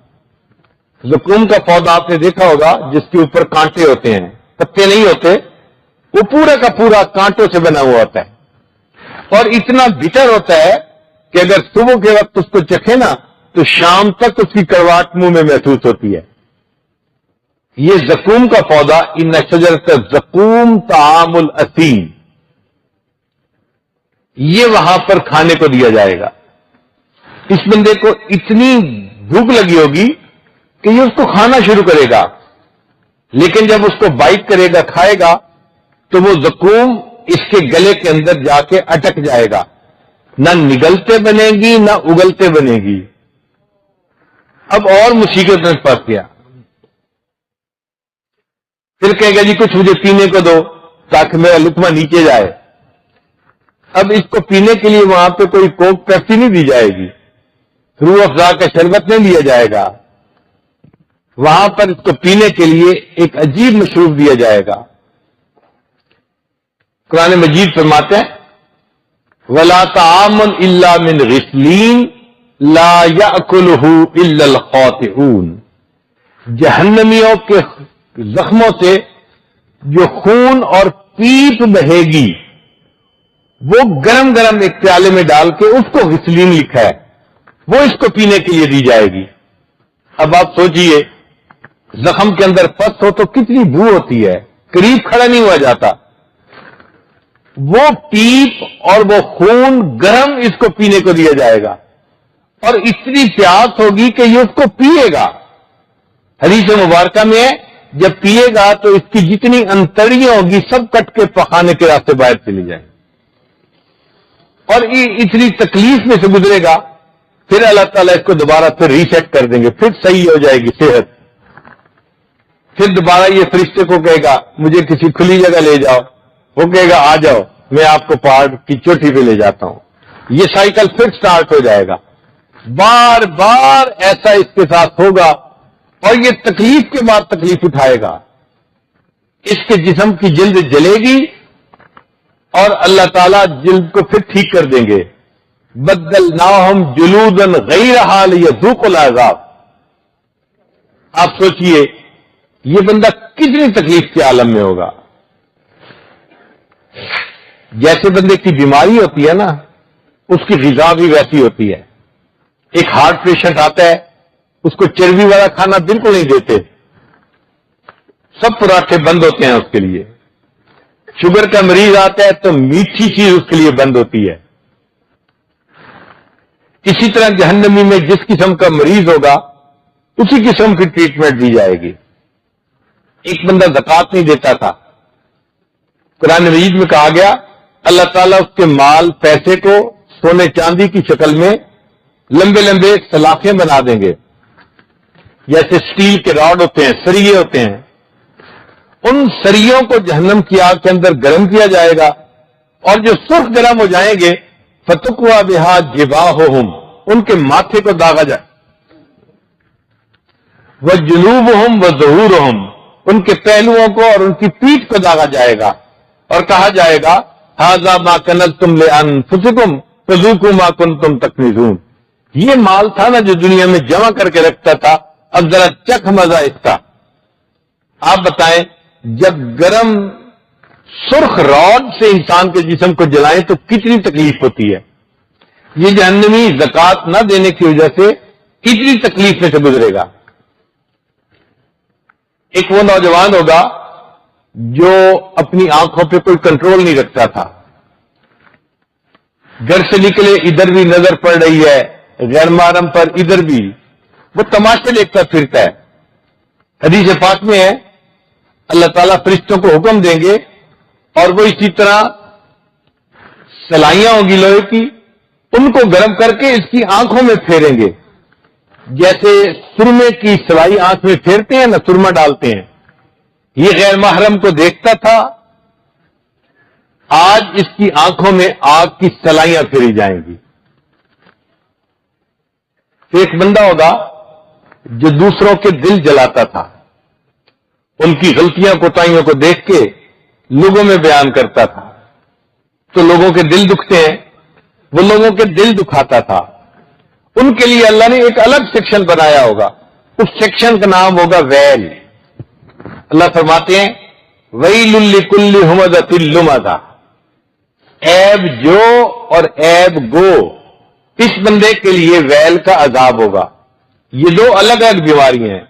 A: زقوم کا پودا آپ نے دیکھا ہوگا جس کے اوپر کانٹے ہوتے ہیں، پتے نہیں ہوتے، وہ پورا کا پورا کانٹوں سے بنا ہوا ہوتا ہے اور اتنا بٹر ہوتا ہے کہ اگر صبح کے وقت اس کو چکھے نا تو شام تک اس کی کڑواہٹ منہ میں محسوس ہوتی ہے. یہ زقوم کا پودا ان شجرۃ الزقوم طعام الاثیم، یہ وہاں پر کھانے کو دیا جائے گا. اس بندے کو اتنی بھوک لگی ہوگی کہ یہ اس کو کھانا شروع کرے گا، لیکن جب اس کو بائٹ کرے گا، کھائے گا، تو وہ زقوم اس کے گلے کے اندر جا کے اٹک جائے گا، نہ نگلتے بنے گی نہ اگلتے بنے گی۔ اب اور مصیبت میں پھنس گیا، پھر کہے گا جی کچھ مجھے پینے کو دو تاکہ میرا لقمہ نیچے جائے۔ اب اس کو پینے کے لیے وہاں پہ کوئی کوک پیپسی نہیں دی جائے گی، روح افزا کا شربت نہیں دیا جائے گا، وہاں پر اس کو پینے کے لیے ایک عجیب مشروب دیا جائے گا۔ قرآن مجید فرماتے ہیں وَلَا طَعَامٌ إِلَّا مِنْ غِسْلِينٍ لَا يَأْكُلُهُ إِلَّا الْخَاطِئُونَ، جہنمیوں کے زخموں سے جو خون اور پیپ بہے گی وہ گرم گرم ایک پیالے میں ڈال کے، اس کو غسلین لکھا ہے، وہ اس کو پینے کے لیے دی جائے گی۔ اب آپ سوچئے زخم کے اندر پس ہو تو کتنی بو ہوتی ہے، قریب کھڑا نہیں ہوا جاتا، وہ پیپ اور وہ خون گرم اس کو پینے کو دیا جائے گا، اور اتنی پیاس ہوگی کہ یہ اس کو پیے گا۔ حدیث مبارکہ میں ہے جب پیے گا تو اس کی جتنی انتڑیاں ہوگی سب کٹ کے پخانے کے راستے باہر چلی جائیں، اور اتنی تکلیف میں سے گزرے گا، پھر اللہ تعالیٰ اس کو دوبارہ پھر ریسیٹ کر دیں گے، پھر صحیح ہو جائے گی صحت، پھر دوبارہ یہ فرشتے کو کہے گا مجھے کسی کھلی جگہ لے جاؤ، وہ کہے گا آ جاؤ میں آپ کو پہاڑ کی چوٹی پہ لے جاتا ہوں، یہ سائیکل پھر سٹارٹ ہو جائے گا، بار بار ایسا اس کے ساتھ ہوگا، اور یہ تکلیف کے بعد تکلیف اٹھائے گا، اس کے جسم کی جلد جلے گی اور اللہ تعالیٰ جلد کو پھر ٹھیک کر دیں گے۔ بدلناہم جلودا غیرہا لیذوقوا العذاب۔ آپ سوچئے یہ بندہ کتنی تکلیف کے عالم میں ہوگا۔ جیسے بندے کی بیماری ہوتی ہے نا، اس کی غذا بھی ویسی ہوتی ہے۔ ایک ہارٹ پیشنٹ آتا ہے، اس کو چربی والا کھانا بالکل نہیں دیتے، سب پراٹھے بند ہوتے ہیں اس کے لیے۔ شوگر کا مریض آتا ہے تو میٹھی چیز اس کے لیے بند ہوتی ہے۔ اسی طرح جہنمی میں جس قسم کا مریض ہوگا اسی قسم کی ٹریٹمنٹ دی جائے گی۔ ایک بندہ زکوٰۃ نہیں دیتا تھا، قرآن مجید میں کہا گیا اللہ تعالیٰ اس کے مال پیسے کو سونے چاندی کی شکل میں لمبے لمبے سلاخیں بنا دیں گے، جیسے سٹیل کے راڈ ہوتے ہیں، سریے ہوتے ہیں، ان سریوں کو جہنم کی آگ کے اندر گرم کیا جائے گا، اور جو سرخ گرم ہو جائیں گے فَتُقْوَى بِهَا جِبَاهُهُمْ، ان کے ماتھے کو داغا جائے، وَجُنُوبُهُمْ وَظُهُورُهُمْ، ان کے پہلوؤں کو اور ان کی پیٹھ کو داغا جائے گا، اور کہا جائے گا هَذَا مَا كَنَزْتُمْ لِأَنفُسِكُمْ فَذُوقُوا مَا كُنتُمْ تَكْنِزُونَ، یہ مال تھا نا جو دنیا میں جمع کر کے رکھتا تھا، اب ذرا چکھ مزہ اس کا۔ آپ بتائیں جب گرم سرخ راڈ سے انسان کے جسم کو جلائیں تو کتنی تکلیف ہوتی ہے۔ یہ جہنمی زکوٰۃ نہ دینے کی وجہ سے کتنی تکلیف میں سے گزرے گا۔ ایک وہ نوجوان ہوگا جو اپنی آنکھوں پہ کوئی کنٹرول نہیں رکھتا تھا، گھر سے نکلے ادھر بھی نظر پڑ رہی ہے، غیر محرم پر ادھر بھی، وہ تماشے دیکھتا پھرتا ہے۔ حدیث پاک میں ہے اللہ تعالیٰ فرشتوں کو حکم دیں گے اور وہ اسی طرح سلائیاں ہوں گی لوہے کی، ان کو گرم کر کے اس کی آنکھوں میں پھیریں گے، جیسے سرمے کی سلائی آنکھ میں پھیرتے ہیں نا، سرما ڈالتے ہیں۔ یہ غیر محرم کو دیکھتا تھا، آج اس کی آنکھوں میں آگ کی سلائیاں پھیری جائیں گی۔ ایک بندہ ہوگا جو دوسروں کے دل جلاتا تھا، ان کی غلطیاں کوتاہیوں کو دیکھ کے لوگوں میں بیان کرتا تھا، تو لوگوں کے دل دکھتے ہیں، وہ لوگوں کے دل دکھاتا تھا۔ ان کے لیے اللہ نے ایک الگ سیکشن بنایا ہوگا، اس سیکشن کا نام ہوگا ویل۔ اللہ فرماتے ہیں ویل لکل ہمزۃ لمزہ، عیب جو اور عیب گو، اس بندے کے لیے ویل کا عذاب ہوگا۔ یہ دو الگ الگ بیماریاں ہیں۔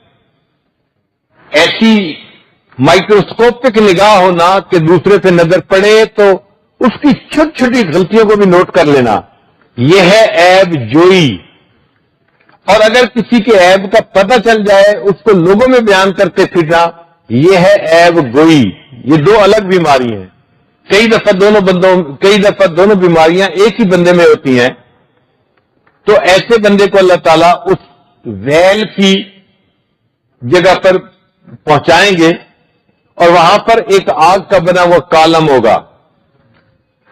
A: ایسی مائکروسکوپک نگاہ ہونا کہ دوسرے پہ نظر پڑے تو اس کی چھوٹی چھوٹی غلطیوں کو بھی نوٹ کر لینا، یہ ہے عیب جوئی، اور اگر کسی کے عیب کا پتہ چل جائے اس کو لوگوں میں بیان کرتے پھرنا، یہ ہے عیب گوئی. یہ دو الگ بیماری ہیں. کئی دفعہ دونوں بیماریاں ایک ہی بندے میں ہوتی ہیں. تو ایسے بندے کو اللہ تعالیٰ اس ویل کی جگہ پر پہنچائیں گے اور وہاں پر ایک آگ کا بنا ہوا کالم ہوگا.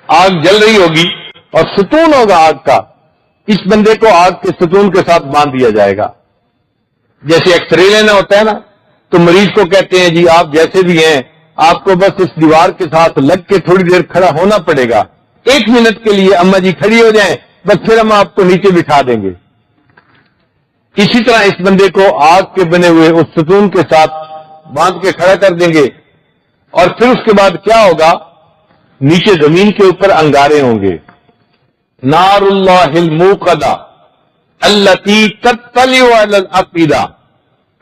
A: آگ جل رہی ہوگی اور ستون ہوگا آگ کا. اس بندے کو آگ کے ستون کے ساتھ باندھ دیا جائے گا. جیسے ایکس رے لینا ہوتا ہے نا، تو مریض کو کہتے ہیں جی آپ جیسے بھی ہیں آپ کو بس اس دیوار کے ساتھ لگ کے تھوڑی دیر کھڑا ہونا پڑے گا. 1 منٹ کے لیے اما جی کھڑی ہو جائیں، بس پھر ہم آپ کو نیچے بٹھا دیں گے. اسی طرح اس بندے کو آگ کے بنے ہوئے اس ستون کے ساتھ باندھ کے کھڑا کر دیں گے. اور پھر اس کے بعد کیا ہوگا؟ نیچے زمین کے اوپر انگارے ہوں گے. نار اللہ الموقدہ التی تطلع علی الافئدہ،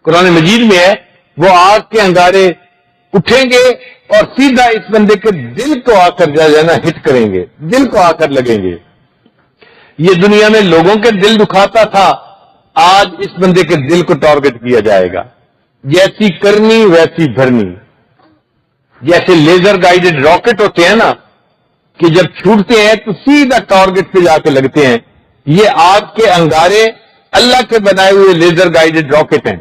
A: قرآن مجید میں ہے. وہ آگ کے انگارے اٹھیں گے اور سیدھا اس بندے کے دل کو آ کر جانا ہٹ کریں گے، دل کو آ کر لگیں گے. یہ دنیا میں لوگوں کے دل دکھاتا تھا، آج اس بندے کے دل کو ٹارگٹ کیا جائے گا. جیسی کرنی ویسی بھرنی. جیسے لیزر گائیڈڈ راکٹ ہوتے ہیں نا کہ جب چھوٹتے ہیں تو سیدھا ٹارگٹ پہ جا کے لگتے ہیں، یہ آگ کے انگارے اللہ کے بنائے ہوئے لیزر گائیڈڈ راکٹ ہیں.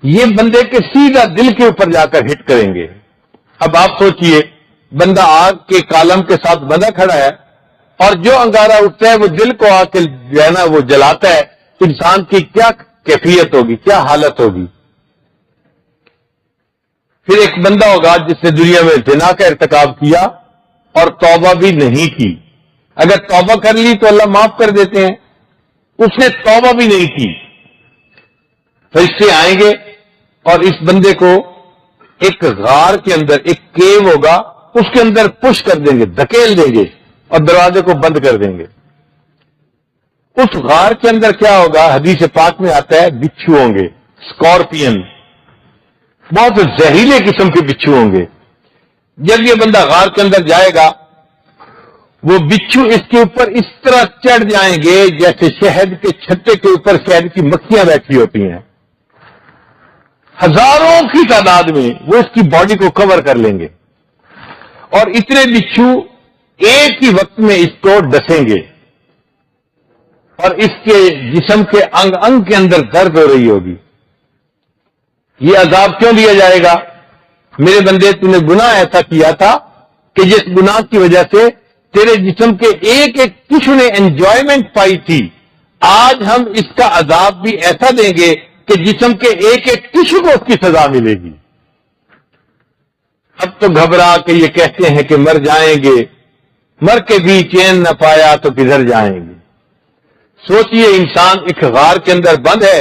A: یہ بندے کے سیدھا دل کے اوپر جا کر ہٹ کریں گے. اب آپ سوچئے، بندہ آگ کے کالم کے ساتھ بندہ کھڑا ہے اور جو انگارہ اٹھتا ہے وہ دل کو آ کے جو ہے نا وہ جلاتا ہے. انسان کی کیا کیفیت ہوگی، کیا حالت ہوگی؟ پھر ایک بندہ ہوگا جس نے دنیا میں زنا کا ارتکاب کیا اور توبہ بھی نہیں کی. اگر توبہ کر لی تو اللہ معاف کر دیتے ہیں. اس نے توبہ بھی نہیں کی. فرشتے آئیں گے اور اس بندے کو ایک غار کے اندر ایک کیو ہوگا، اس کے اندر پش کر دیں گے، دھکیل دیں گے اور دروازے کو بند کر دیں گے. اس غار کے اندر کیا ہوگا؟ حدیث پاک میں آتا ہے بچھو ہوں گے، اسکارپین، بہت زہریلے قسم کے بچھو ہوں گے. جب یہ بندہ غار کے اندر جائے گا وہ بچھو اس کے اوپر اس طرح چڑھ جائیں گے جیسے شہد کے چھتے کے اوپر شہد کی مکھیاں بیٹھی ہوتی ہیں. ہزاروں کی تعداد میں وہ اس کی باڈی کو کور کر لیں گے اور اتنے بچھو ایک ہی وقت میں اس کو ڈسیں گے اور اس کے جسم کے انگ انگ کے اندر درد ہو رہی ہوگی. یہ عذاب کیوں دیا جائے گا؟ میرے بندے تو نے گناہ ایسا کیا تھا کہ جس گناہ کی وجہ سے تیرے جسم کے ایک ایک ٹشو نے انجوائمنٹ پائی تھی. آج ہم اس کا عذاب بھی ایسا دیں گے کہ جسم کے ایک ایک ٹشو کو اس کی سزا ملے گی. اب تو گھبرا کے یہ کہتے ہیں کہ مر جائیں گے، مر کے بھی چین نہ پایا تو کدھر جائیں گے. سوچئے انسان ایک غار کے اندر بند ہے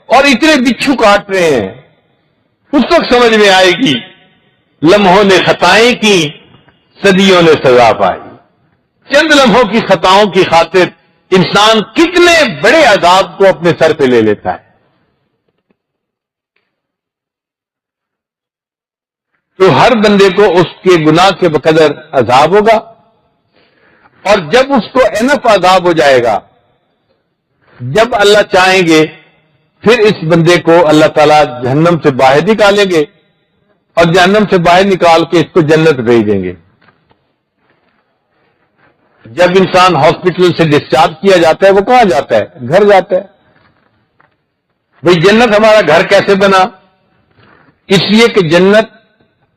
A: اور اتنے بچھو کاٹ رہے ہیں. اس وقت سمجھ میں آئے گی لمحوں نے خطائیں کی، صدیوں نے سزا پائی. چند لمحوں کی خطاؤں کی خاطر انسان کتنے بڑے عذاب کو اپنے سر پہ لے لیتا ہے. تو ہر بندے کو اس کے گناہ کے بقدر عذاب ہوگا اور جب اس کو انف عذاب ہو جائے گا، جب اللہ چاہیں گے پھر اس بندے کو اللہ تعالیٰ جہنم سے باہر نکالیں گے اور جہنم سے باہر نکال کے اس کو جنت بھیج دیں گے. جب انسان ہاسپٹل سے ڈسچارج کیا جاتا ہے وہ کہاں جاتا ہے؟ گھر جاتا ہے. بھئی جنت ہمارا گھر کیسے بنا؟ اس لیے کہ جنت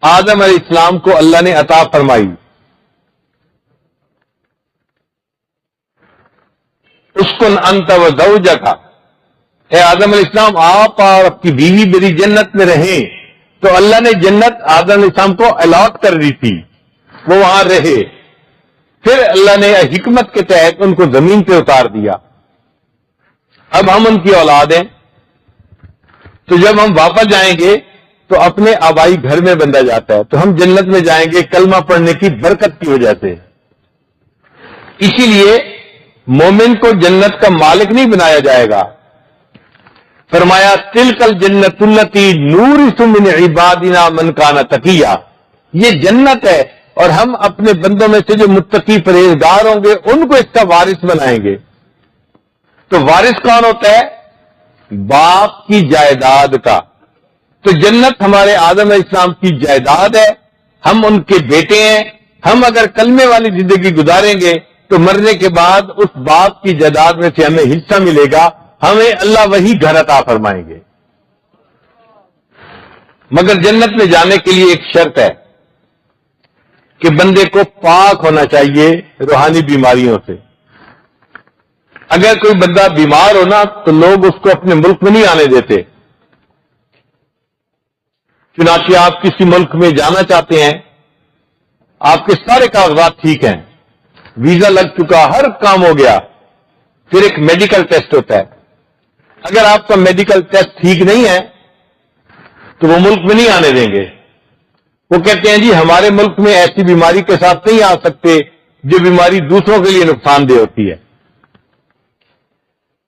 A: آدم علیہ السلام کو اللہ نے عطا فرمائی. اسکن انت و زوجک، اے آدم علیہ السلام آپ اور آپ کی بیوی میری جنت میں رہیں. تو اللہ نے جنت آدم علیہ السلام کو الاٹ کر دی تھی، وہ وہاں رہے. پھر اللہ نے حکمت کے تحت ان کو زمین پہ اتار دیا. اب ہم ان کی اولاد ہیں تو جب ہم واپس جائیں گے تو اپنے آبائی گھر میں بندہ جاتا ہے، تو ہم جنت میں جائیں گے کلمہ پڑھنے کی برکت کی وجہ سے. اسی لیے مومن کو جنت کا مالک نہیں بنایا جائے گا. فرمایا تلک الجنت التی نورث من عبادنا من کان تقیا، یہ جنت ہے اور ہم اپنے بندوں میں سے جو متقی پرہیزگار ہوں گے ان کو اس کا وارث بنائیں گے. تو وارث کون ہوتا ہے؟ باپ کی جائیداد کا. تو جنت ہمارے آدم علیہ السلام کی جائیداد ہے، ہم ان کے بیٹے ہیں. ہم اگر کلمے والی زندگی گزاریں گے تو مرنے کے بعد اس باپ کی جائیداد میں سے ہمیں حصہ ملے گا، ہمیں اللہ وہی گھر عطا فرمائیں گے. مگر جنت میں جانے کے لیے ایک شرط ہے کہ بندے کو پاک ہونا چاہیے روحانی بیماریوں سے. اگر کوئی بندہ بیمار ہو نا تو لوگ اس کو اپنے ملک میں نہیں آنے دیتے. چنانچہ آپ کسی ملک میں جانا چاہتے ہیں، آپ کے سارے کاغذات ٹھیک ہیں، ویزا لگ چکا، ہر کام ہو گیا، پھر ایک میڈیکل ٹیسٹ ہوتا ہے. اگر آپ کا میڈیکل ٹیسٹ ٹھیک نہیں ہے تو وہ ملک میں نہیں آنے دیں گے. وہ کہتے ہیں جی ہمارے ملک میں ایسی بیماری کے ساتھ نہیں آ سکتے جو بیماری دوسروں کے لیے نقصان دہ ہوتی ہے.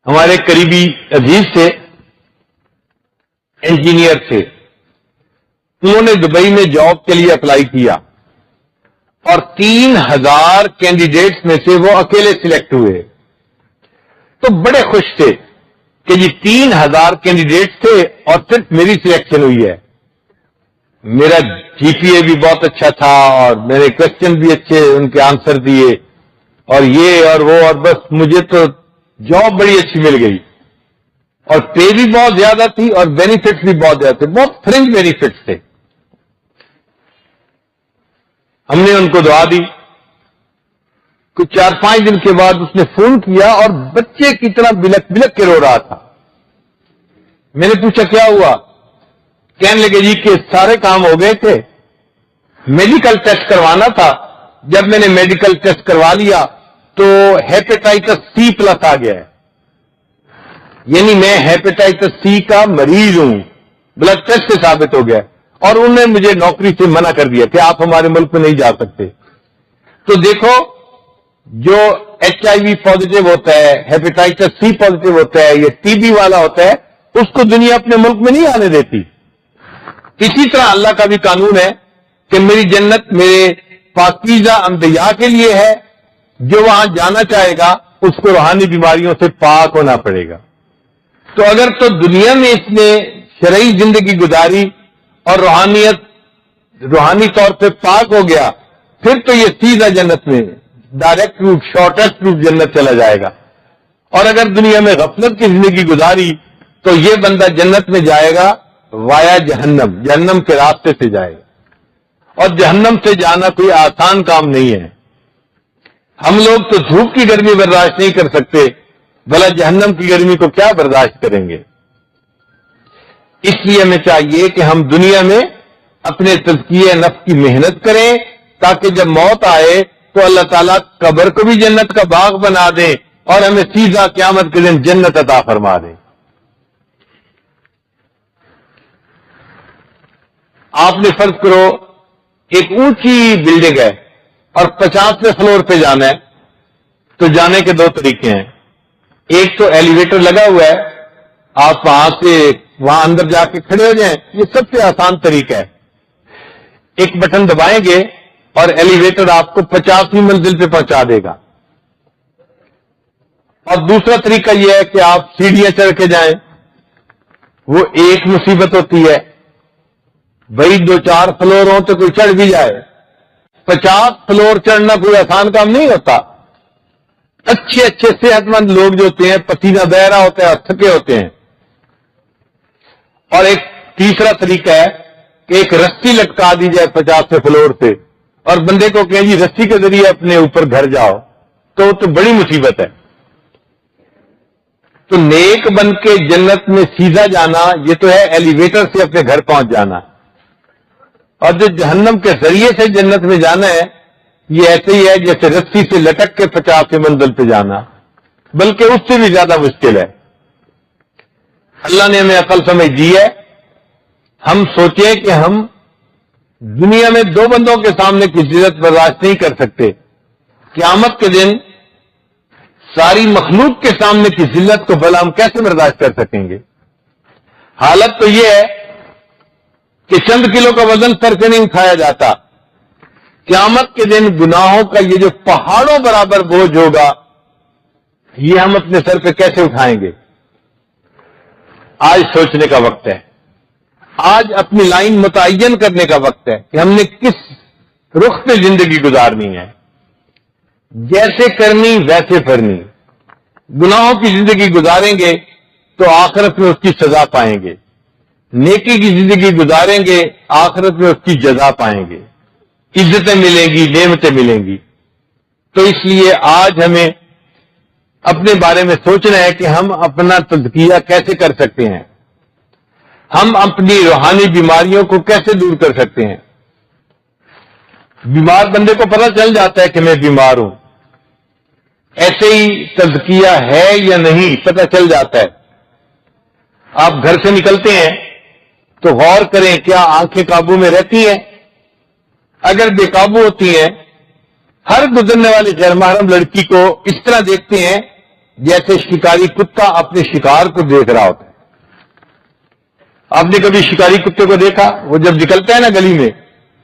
A: ہمارے قریبی عزیز تھے، انجینئر تھے، انہوں نے دبئی میں جاب کے لیے اپلائی کیا اور 3000 کینڈیڈیٹس میں سے وہ اکیلے سلیکٹ ہوئے. تو بڑے خوش تھے کہ جی 3000 کینڈیڈیٹس تھے اور صرف میری سلیکشن ہوئی ہے. میرا جی پی اے بھی بہت اچھا تھا اور میرے کوشچن بھی اچھے ان کے آنسر دیے اور یہ اور وہ، اور بس مجھے تو جاب بڑی اچھی مل گئی اور پے بھی بہت زیادہ تھی اور بینیفٹس بھی بہت زیادہ تھے، بہت فرنج بینیفٹس تھے. ہم نے ان کو دعا دی. کچھ 4-5 دن کے بعد اس نے فون کیا اور بچے کی طرح بلک بلک کے رو رہا تھا. میں نے پوچھا کیا ہوا؟ کہنے لگے جی کہ سارے کام ہو گئے تھے، میڈیکل ٹیسٹ کروانا تھا. جب میں نے میڈیکل ٹیسٹ کروا لیا تو ہیپیٹائٹس سی پلس آ گیا ہے، یعنی میں ہیپیٹائٹس سی کا مریض ہوں، بلڈ ٹیسٹ سے ثابت ہو گیا اور انہوں نے مجھے نوکری سے منع کر دیا کہ آپ ہمارے ملک میں نہیں جا سکتے. تو دیکھو، جو ایچ آئی وی پازیٹو ہوتا ہے، ہیپیٹائٹس سی پازیٹو ہوتا ہے، یہ ٹی بی والا ہوتا ہے، اس کو دنیا اپنے ملک میں نہیں آنے دیتی. اسی طرح اللہ کا بھی قانون ہے کہ میری جنت میرے پاکیزہ انبیاء کے لیے ہے، جو وہاں جانا چاہے گا اس کو روحانی بیماریوں سے پاک ہونا پڑے گا. تو اگر تو دنیا میں اس نے شرعی زندگی گزاری اور روحانی طور پہ پاک ہو گیا، پھر تو یہ سیدھا جنت میں ڈائریکٹ روٹ، شارٹیسٹ روٹ جنت چلا جائے گا. اور اگر دنیا میں غفلت کی زندگی گزاری تو یہ بندہ جنت میں جائے گا وایا جہنم، جہنم کے راستے سے جائے گا. اور جہنم سے جانا کوئی آسان کام نہیں ہے. ہم لوگ تو دھوپ کی گرمی برداشت نہیں کر سکتے، بھلا جہنم کی گرمی کو کیا برداشت کریں گے. اس لیے ہمیں چاہیے کہ ہم دنیا میں اپنے تزکیہ نفس کی محنت کریں تاکہ جب موت آئے تو اللہ تعالیٰ قبر کو بھی جنت کا باغ بنا دے اور ہمیں سیدھا قیامت کے دن جنت عطا فرما دے. آپ نے فرض کرو ایک اونچی بلڈنگ ہے اور 50ویں فلور پہ جانا ہے، تو جانے کے 2 طریقے ہیں. ایک تو ایلیویٹر لگا ہوا ہے، آپ وہاں اندر جا کے کھڑے ہو جائیں، یہ سب سے آسان طریقہ ہے. ایک بٹن دبائیں گے اور ایلیویٹر آپ کو 50ویں منزل پہ پہنچا دے گا. اور دوسرا طریقہ یہ ہے کہ آپ سیڑھیاں چڑھ کے جائیں. وہ ایک مصیبت ہوتی ہے، بھائی 2-4 فلور ہوں تو کوئی چڑھ بھی جائے، 50 فلور چڑھنا کوئی آسان کام نہیں ہوتا. اچھے صحت مند لوگ جو ہوتے ہیں پسینہ بہ رہا ہوتا ہے اور تھکے ہوتے ہیں. اور ایک تیسرا طریقہ ہے کہ ایک رسی لٹکا دی جائے 50ویں فلور سے اور بندے کو کہیں جی رسی کے ذریعے اپنے اوپر گھر جاؤ، تو بڑی مصیبت ہے. تو نیک بن کے جنت میں سیدھا جانا یہ تو ہے ایلیویٹر سے اپنے گھر پہنچ جانا، اور جو جہنم کے ذریعے سے جنت میں جانا ہے یہ ایسے ہی ہے جیسے رسی سے لٹک کے 50ویں منزل پہ جانا، بلکہ اس سے بھی زیادہ مشکل ہے. اللہ نے ہمیں عقل سمجھ دی ہے. ہم سوچیں کہ ہم دنیا میں 2 بندوں کے سامنے کی ذلت برداشت نہیں کر سکتے، قیامت کے دن ساری مخلوق کے سامنے کی ذلت کو بھلا ہم کیسے برداشت کر سکیں گے؟ حالت تو یہ ہے کہ چند کلو کا وزن سر سے نہیں اٹھایا جاتا. قیامت کے دن گناہوں کا یہ جو پہاڑوں برابر بوجھ ہوگا یہ ہم اپنے سر پہ کیسے اٹھائیں گے؟ آج سوچنے کا وقت ہے، آج اپنی لائن متعین کرنے کا وقت ہے کہ ہم نے کس رخ پہ زندگی گزارنی ہے، جیسے کرنی ویسے کرنی۔ گناہوں کی زندگی گزاریں گے تو آخرت میں اس کی سزا پائیں گے، نیکی کی زندگی گزاریں گے آخرت میں اس کی جزا پائیں گے، عزتیں ملیں گی، نعمتیں ملیں گی۔ تو اس لیے آج ہمیں اپنے بارے میں سوچنا ہے کہ ہم اپنا تزکیہ کیسے کر سکتے ہیں، ہم اپنی روحانی بیماریوں کو کیسے دور کر سکتے ہیں۔ بیمار بندے کو پتہ چل جاتا ہے کہ میں بیمار ہوں، ایسے ہی تزکیہ ہے یا نہیں پتہ چل جاتا ہے۔ آپ گھر سے نکلتے ہیں تو غور کریں کیا آنکھیں قابو میں رہتی ہیں؟ اگر بے قابو ہوتی ہیں، ہر گزرنے والی غیر محرم لڑکی کو اس طرح دیکھتے ہیں جیسے شکاری کتا اپنے شکار کو دیکھ رہا ہوتا ہے۔ آپ نے کبھی شکاری کتے کو دیکھا؟ وہ جب نکلتا ہے نا گلی میں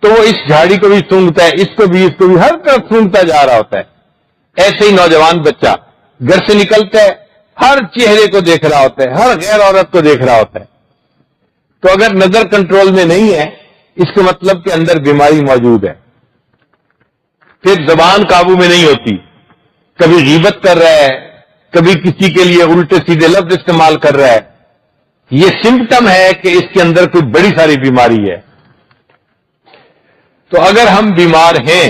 A: تو وہ اس جھاڑی کو بھی سونگتا ہے، اس کو بھی ہر طرف سونگتا جا رہا ہوتا ہے۔ ایسے ہی نوجوان بچہ گھر سے نکلتا ہے، ہر چہرے کو دیکھ رہا ہوتا ہے، ہر غیر عورت کو دیکھ رہا ہوتا ہے۔ تو اگر نظر کنٹرول میں نہیں ہے، اس کا مطلب کہ اندر بیماری موجود ہے۔ پھر زبان قابو میں نہیں ہوتی، کبھی غیبت کر رہا ہے، کبھی کسی کے لیے الٹے سیدھے لفظ استعمال کر رہا ہے۔ یہ سمپٹم ہے کہ اس کے اندر کوئی بڑی ساری بیماری ہے۔ تو اگر ہم بیمار ہیں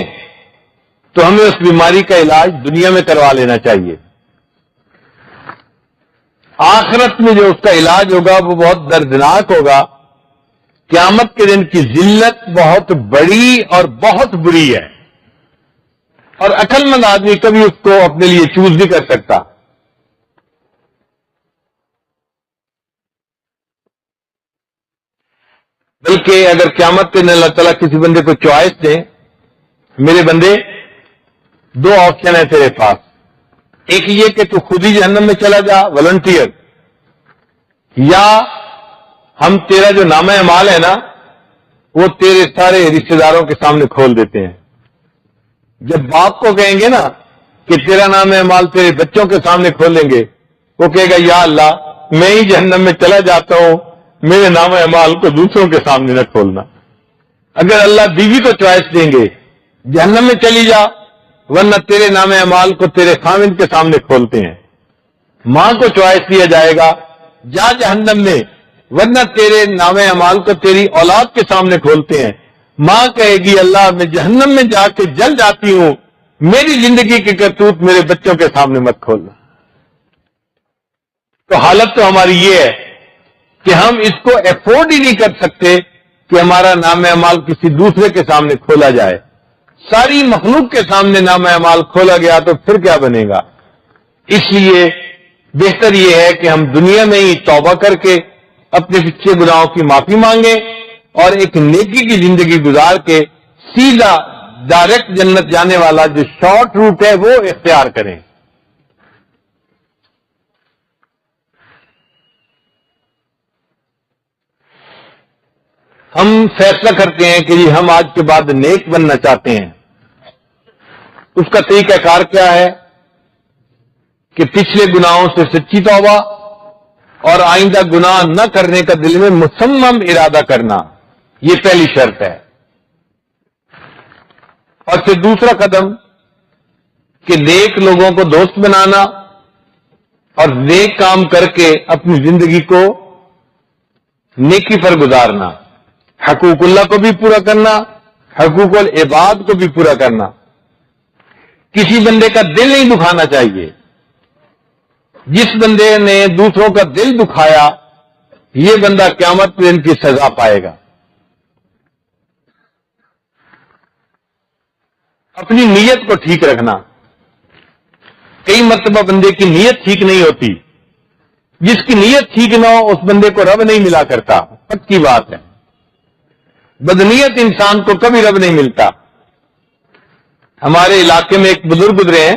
A: تو ہمیں اس بیماری کا علاج دنیا میں کروا لینا چاہیے۔ آخرت میں جو اس کا علاج ہوگا وہ بہت دردناک ہوگا۔ قیامت کے دن کی ذلت بہت بڑی اور بہت بری ہے، اور عقل مند آدمی کبھی اس کو اپنے لیے چوز نہیں کر سکتا۔ بلکہ اگر قیامت کے دن اللہ تعالیٰ کسی بندے کو چوائس دے، میرے بندے دو آپشن ہے تیرے پاس، ایک یہ کہ تو خود ہی جہنم میں چلا جا والنٹیئر، یا ہم تیرا جو نامہ اعمال ہے نا وہ تیرے سارے رشتہ داروں کے سامنے کھول دیتے ہیں۔ جب باپ کو کہیں گے نا کہ تیرا نام اعمال تیرے بچوں کے سامنے کھولیں گے، وہ کہے گا یا اللہ میں ہی جہنم میں چلا جاتا ہوں، میرے نام اعمال کو دوسروں کے سامنے نہ کھولنا۔ اگر اللہ بیوی کو چوائس دیں گے جہنم میں چلی جا، ورنہ تیرے نام اعمال کو تیرے خاوند کے سامنے کھولتے ہیں۔ ماں کو چوائس دیا جائے گا جا جہنم میں، ورنہ تیرے نام اعمال کو تیری اولاد کے سامنے کھولتے ہیں۔ ماں کہے گی اللہ میں جہنم میں جا کے جل جاتی ہوں، میری زندگی کی کرتوت میرے بچوں کے سامنے مت کھولنا۔ تو حالت تو ہماری یہ ہے کہ ہم اس کو افورڈ ہی نہیں کر سکتے کہ ہمارا نام اعمال کسی دوسرے کے سامنے کھولا جائے۔ ساری مخلوق کے سامنے نام اعمال کھولا گیا تو پھر کیا بنے گا؟ اس لیے بہتر یہ ہے کہ ہم دنیا میں ہی توبہ کر کے اپنے پچھلے گناہوں کی معافی مانگیں اور ایک نیکی کی زندگی گزار کے سیدھا ڈائریکٹ جنت جانے والا جو شارٹ روٹ ہے وہ اختیار کریں۔ ہم فیصلہ کرتے ہیں کہ جی ہم آج کے بعد نیک بننا چاہتے ہیں۔ اس کا طریقہ کار کیا ہے کہ پچھلے گناہوں سے سچی توبہ اور آئندہ گناہ نہ کرنے کا دل میں مصمم ارادہ کرنا، یہ پہلی شرط ہے۔ اور پھر دوسرا قدم کہ نیک لوگوں کو دوست بنانا اور نیک کام کر کے اپنی زندگی کو نیکی پر گزارنا، حقوق اللہ کو بھی پورا کرنا، حقوق العباد کو بھی پورا کرنا۔ کسی بندے کا دل نہیں دکھانا چاہیے۔ جس بندے نے دوسروں کا دل دکھایا یہ بندہ قیامت میں ان کی سزا پائے گا۔ اپنی نیت کو ٹھیک رکھنا، کئی مرتبہ بندے کی نیت ٹھیک نہیں ہوتی، جس کی نیت ٹھیک نہ ہو اس بندے کو رب نہیں ملا کرتا، پکی بات ہے۔ بدنیت انسان کو کبھی رب نہیں ملتا۔ ہمارے علاقے میں ایک بزرگ گزرے ہیں،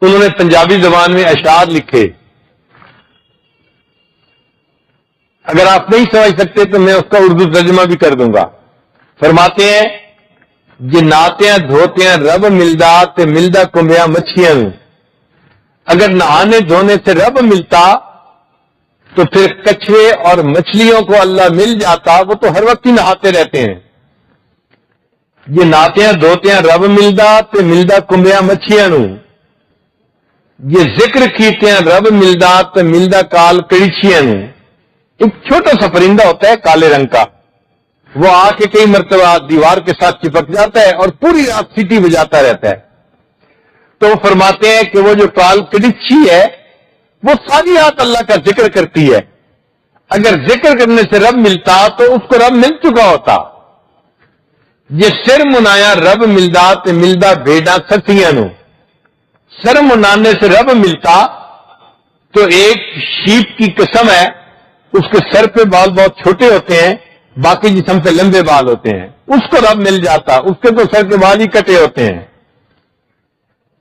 A: انہوں نے پنجابی زبان میں اشعار لکھے۔ اگر آپ نہیں سمجھ سکتے تو میں اس کا اردو ترجمہ بھی کر دوں گا۔ فرماتے ہیں جناتیاں دھوتیاں رب ملدا تے ملدا کمبیاں مچھیاں، اگر نہانے دھونے سے رب ملتا تو پھر کچھوے اور مچھلیوں کو اللہ مل جاتا، وہ تو ہر وقت ہی نہاتے رہتے ہیں. یہ نہاتے ہیں دھوتے ہیں رب ملدا تے ملدا کنبیاں مچھیاں نو. یہ ذکر کیتے ہیں رب ملدا تے ملدا کال کڑیچیاں نو. ایک چھوٹا سا پرندہ ہوتا ہے کالے رنگ کا، وہ آ کے کئی مرتبہ دیوار کے ساتھ چپک جاتا ہے اور پوری رات سیٹی بجاتا رہتا ہے. تو وہ فرماتے ہیں کہ وہ جو کال کڑیچی ہے وہ ساری رات اللہ کا ذکر کرتی ہے. اگر ذکر کرنے سے رب ملتا تو اس کو رب مل چکا ہوتا. یہ سر منایا رب ملدا تے ملدا بھیڑا ستیاں نو. سر منانے سے رب ملتا تو ایک شیپ کی قسم ہے، اس کے سر پہ بال بہت چھوٹے ہوتے ہیں، باقی جسم پہ لمبے بال ہوتے ہیں، اس کو رب مل جاتا. اس کے تو سر کے بال ہی کٹے ہوتے ہیں.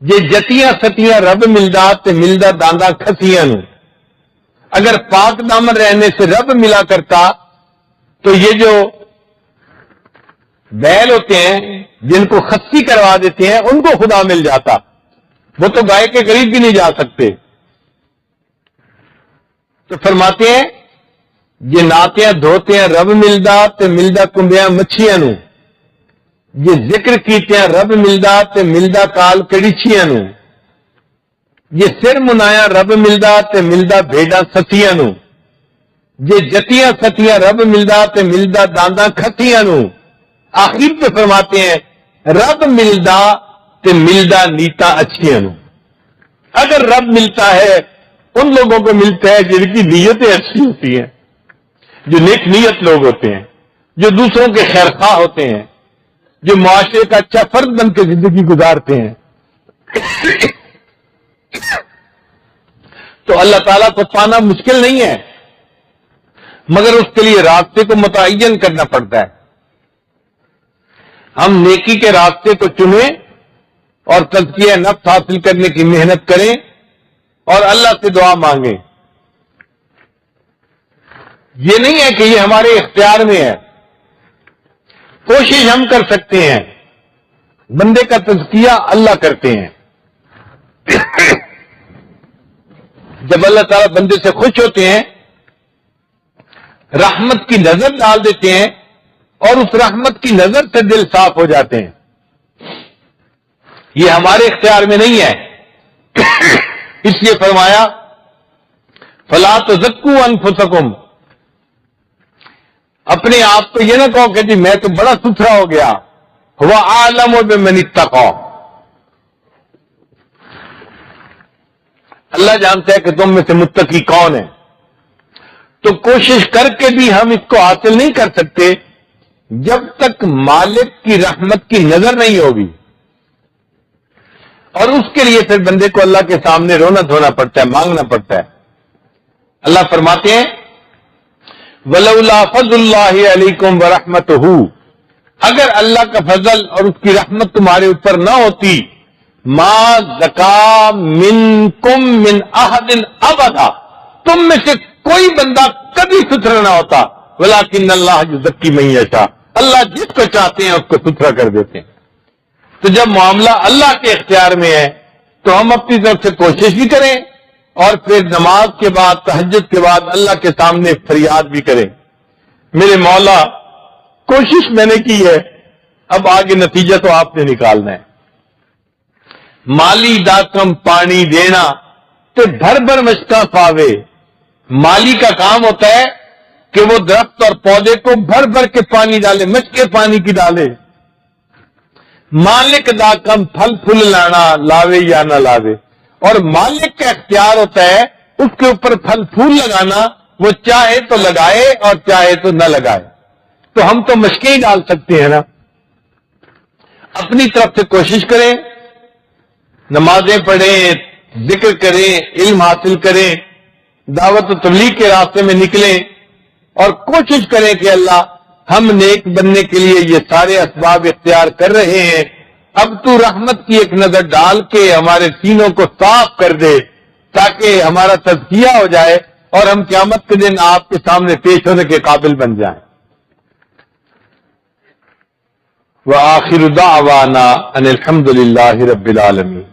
A: یہ جتیاں ستیاں رب ملدا تے ملدا داندا کھسیاں نو. اگر پاک دامن رہنے سے رب ملا کرتا تو یہ جو بیل ہوتے ہیں جن کو خصی کروا دیتے ہیں ان کو خدا مل جاتا. وہ تو گائے کے قریب بھی نہیں جا سکتے. تو فرماتے ہیں یہ نہاتے ہیں دھوتے ہیں رب ملدا تے ملدا کنبیاں مچھیاں نو. یہ ذکر کیتے ہیں رب ملدا تے ملدا کال کڑیچیاں نو. یہ سر منایا رب ملدا تے ملدا بھیڑا ستیاں نو. یہ جتیاں ستیاں رب ملدا تے ملدا داندا کھتیاں نو. آخر پہ فرماتے ہیں رب ملدا تے ملدا نیتا اچھیاں نو. اگر رب ملتا ہے ان لوگوں کو ملتا ہے جن کی نیتیں اچھی ہوتی ہیں، جو نیک نیت لوگ ہوتے ہیں، جو دوسروں کے خیرخواہ ہوتے ہیں، جو معاشرے کا اچھا فرد بن کے زندگی گزارتے ہیں. تو اللہ تعالیٰ کو پانا مشکل نہیں ہے، مگر اس کے لیے راستے کو متعین کرنا پڑتا ہے. ہم نیکی کے راستے کو چنیں اور تزکیہ نفس حاصل کرنے کی محنت کریں اور اللہ سے دعا مانگیں. یہ نہیں ہے کہ یہ ہمارے اختیار میں ہے. کوشش ہم کر سکتے ہیں، بندے کا تزکیہ اللہ کرتے ہیں. جب اللہ تعالیٰ بندے سے خوش ہوتے ہیں، رحمت کی نظر ڈال دیتے ہیں اور اس رحمت کی نظر سے دل صاف ہو جاتے ہیں. یہ ہمارے اختیار میں نہیں ہے. اس لیے فرمایا فلا تزکوا انفسکم. اپنے آپ کو یہ نہ کہو کہ جی میں تو بڑا ستھرا ہو گیا. هو اعلم بمن اتقى. اللہ جانتا ہے کہ تم میں سے متقی کون ہے. تو کوشش کر کے بھی ہم اس کو حاصل نہیں کر سکتے جب تک مالک کی رحمت کی نظر نہیں ہوگی. اور اس کے لیے پھر بندے کو اللہ کے سامنے رونا دھونا پڑتا ہے، مانگنا پڑتا ہے. اللہ فرماتے ہیں وَلَوْلَا فَضْلُ اللَّهِ عَلَيْكُمْ وَرَحْمَتُهُ. اگر اللہ کا فضل اور اس کی رحمت تمہارے اوپر نہ ہوتی مَا زَكَا مِنْكُمْ مِنْ أَحَدٍ أَبَدًا. تم میں سے کوئی بندہ کبھی ستھرا نہ ہوتا. وَلَكِنَّ اللَّهَ يُزَكِّي مَن يَشَاءُ. اللہ جس کو چاہتے ہیں اس کو ستھرا کر دیتے ہیں. تو جب معاملہ اللہ کے اختیار میں ہے تو ہم اپنی طرف سے کوشش بھی کریں اور پھر نماز کے بعد تہجد کے بعد اللہ کے سامنے فریاد بھی کریں میرے مولا کوشش میں نے کی ہے، اب آگے نتیجہ تو آپ نے نکالنا ہے. مالی داکم پانی دینا تو بھر بھر مشکا پاوے. مالی کا کام ہوتا ہے کہ وہ درخت اور پودے کو بھر بھر کے پانی ڈالے، مشکے پانی کی ڈالے. مالک دا کم پھل پھل لانا لاوے یا نہ لاوے. اور مالک کا اختیار ہوتا ہے اس کے اوپر پھل پھول لگانا. وہ چاہے تو لگائے اور چاہے تو نہ لگائے. تو ہم تو مشقیں ہی ڈال سکتے ہیں نا. اپنی طرف سے کوشش کریں، نمازیں پڑھیں، ذکر کریں، علم حاصل کریں، دعوت و تبلیغ کے راستے میں نکلیں اور کوشش کریں کہ اللہ ہم نیک بننے کے لیے یہ سارے اسباب اختیار کر رہے ہیں. اب تو رحمت کی ایک نظر ڈال کے ہمارے سینوں کو صاف کر دے تاکہ ہمارا تزکیہ ہو جائے اور ہم قیامت کے دن آپ کے سامنے پیش ہونے کے قابل بن جائیں. وآخر دعوانا ان الحمد للہ رب العالمین.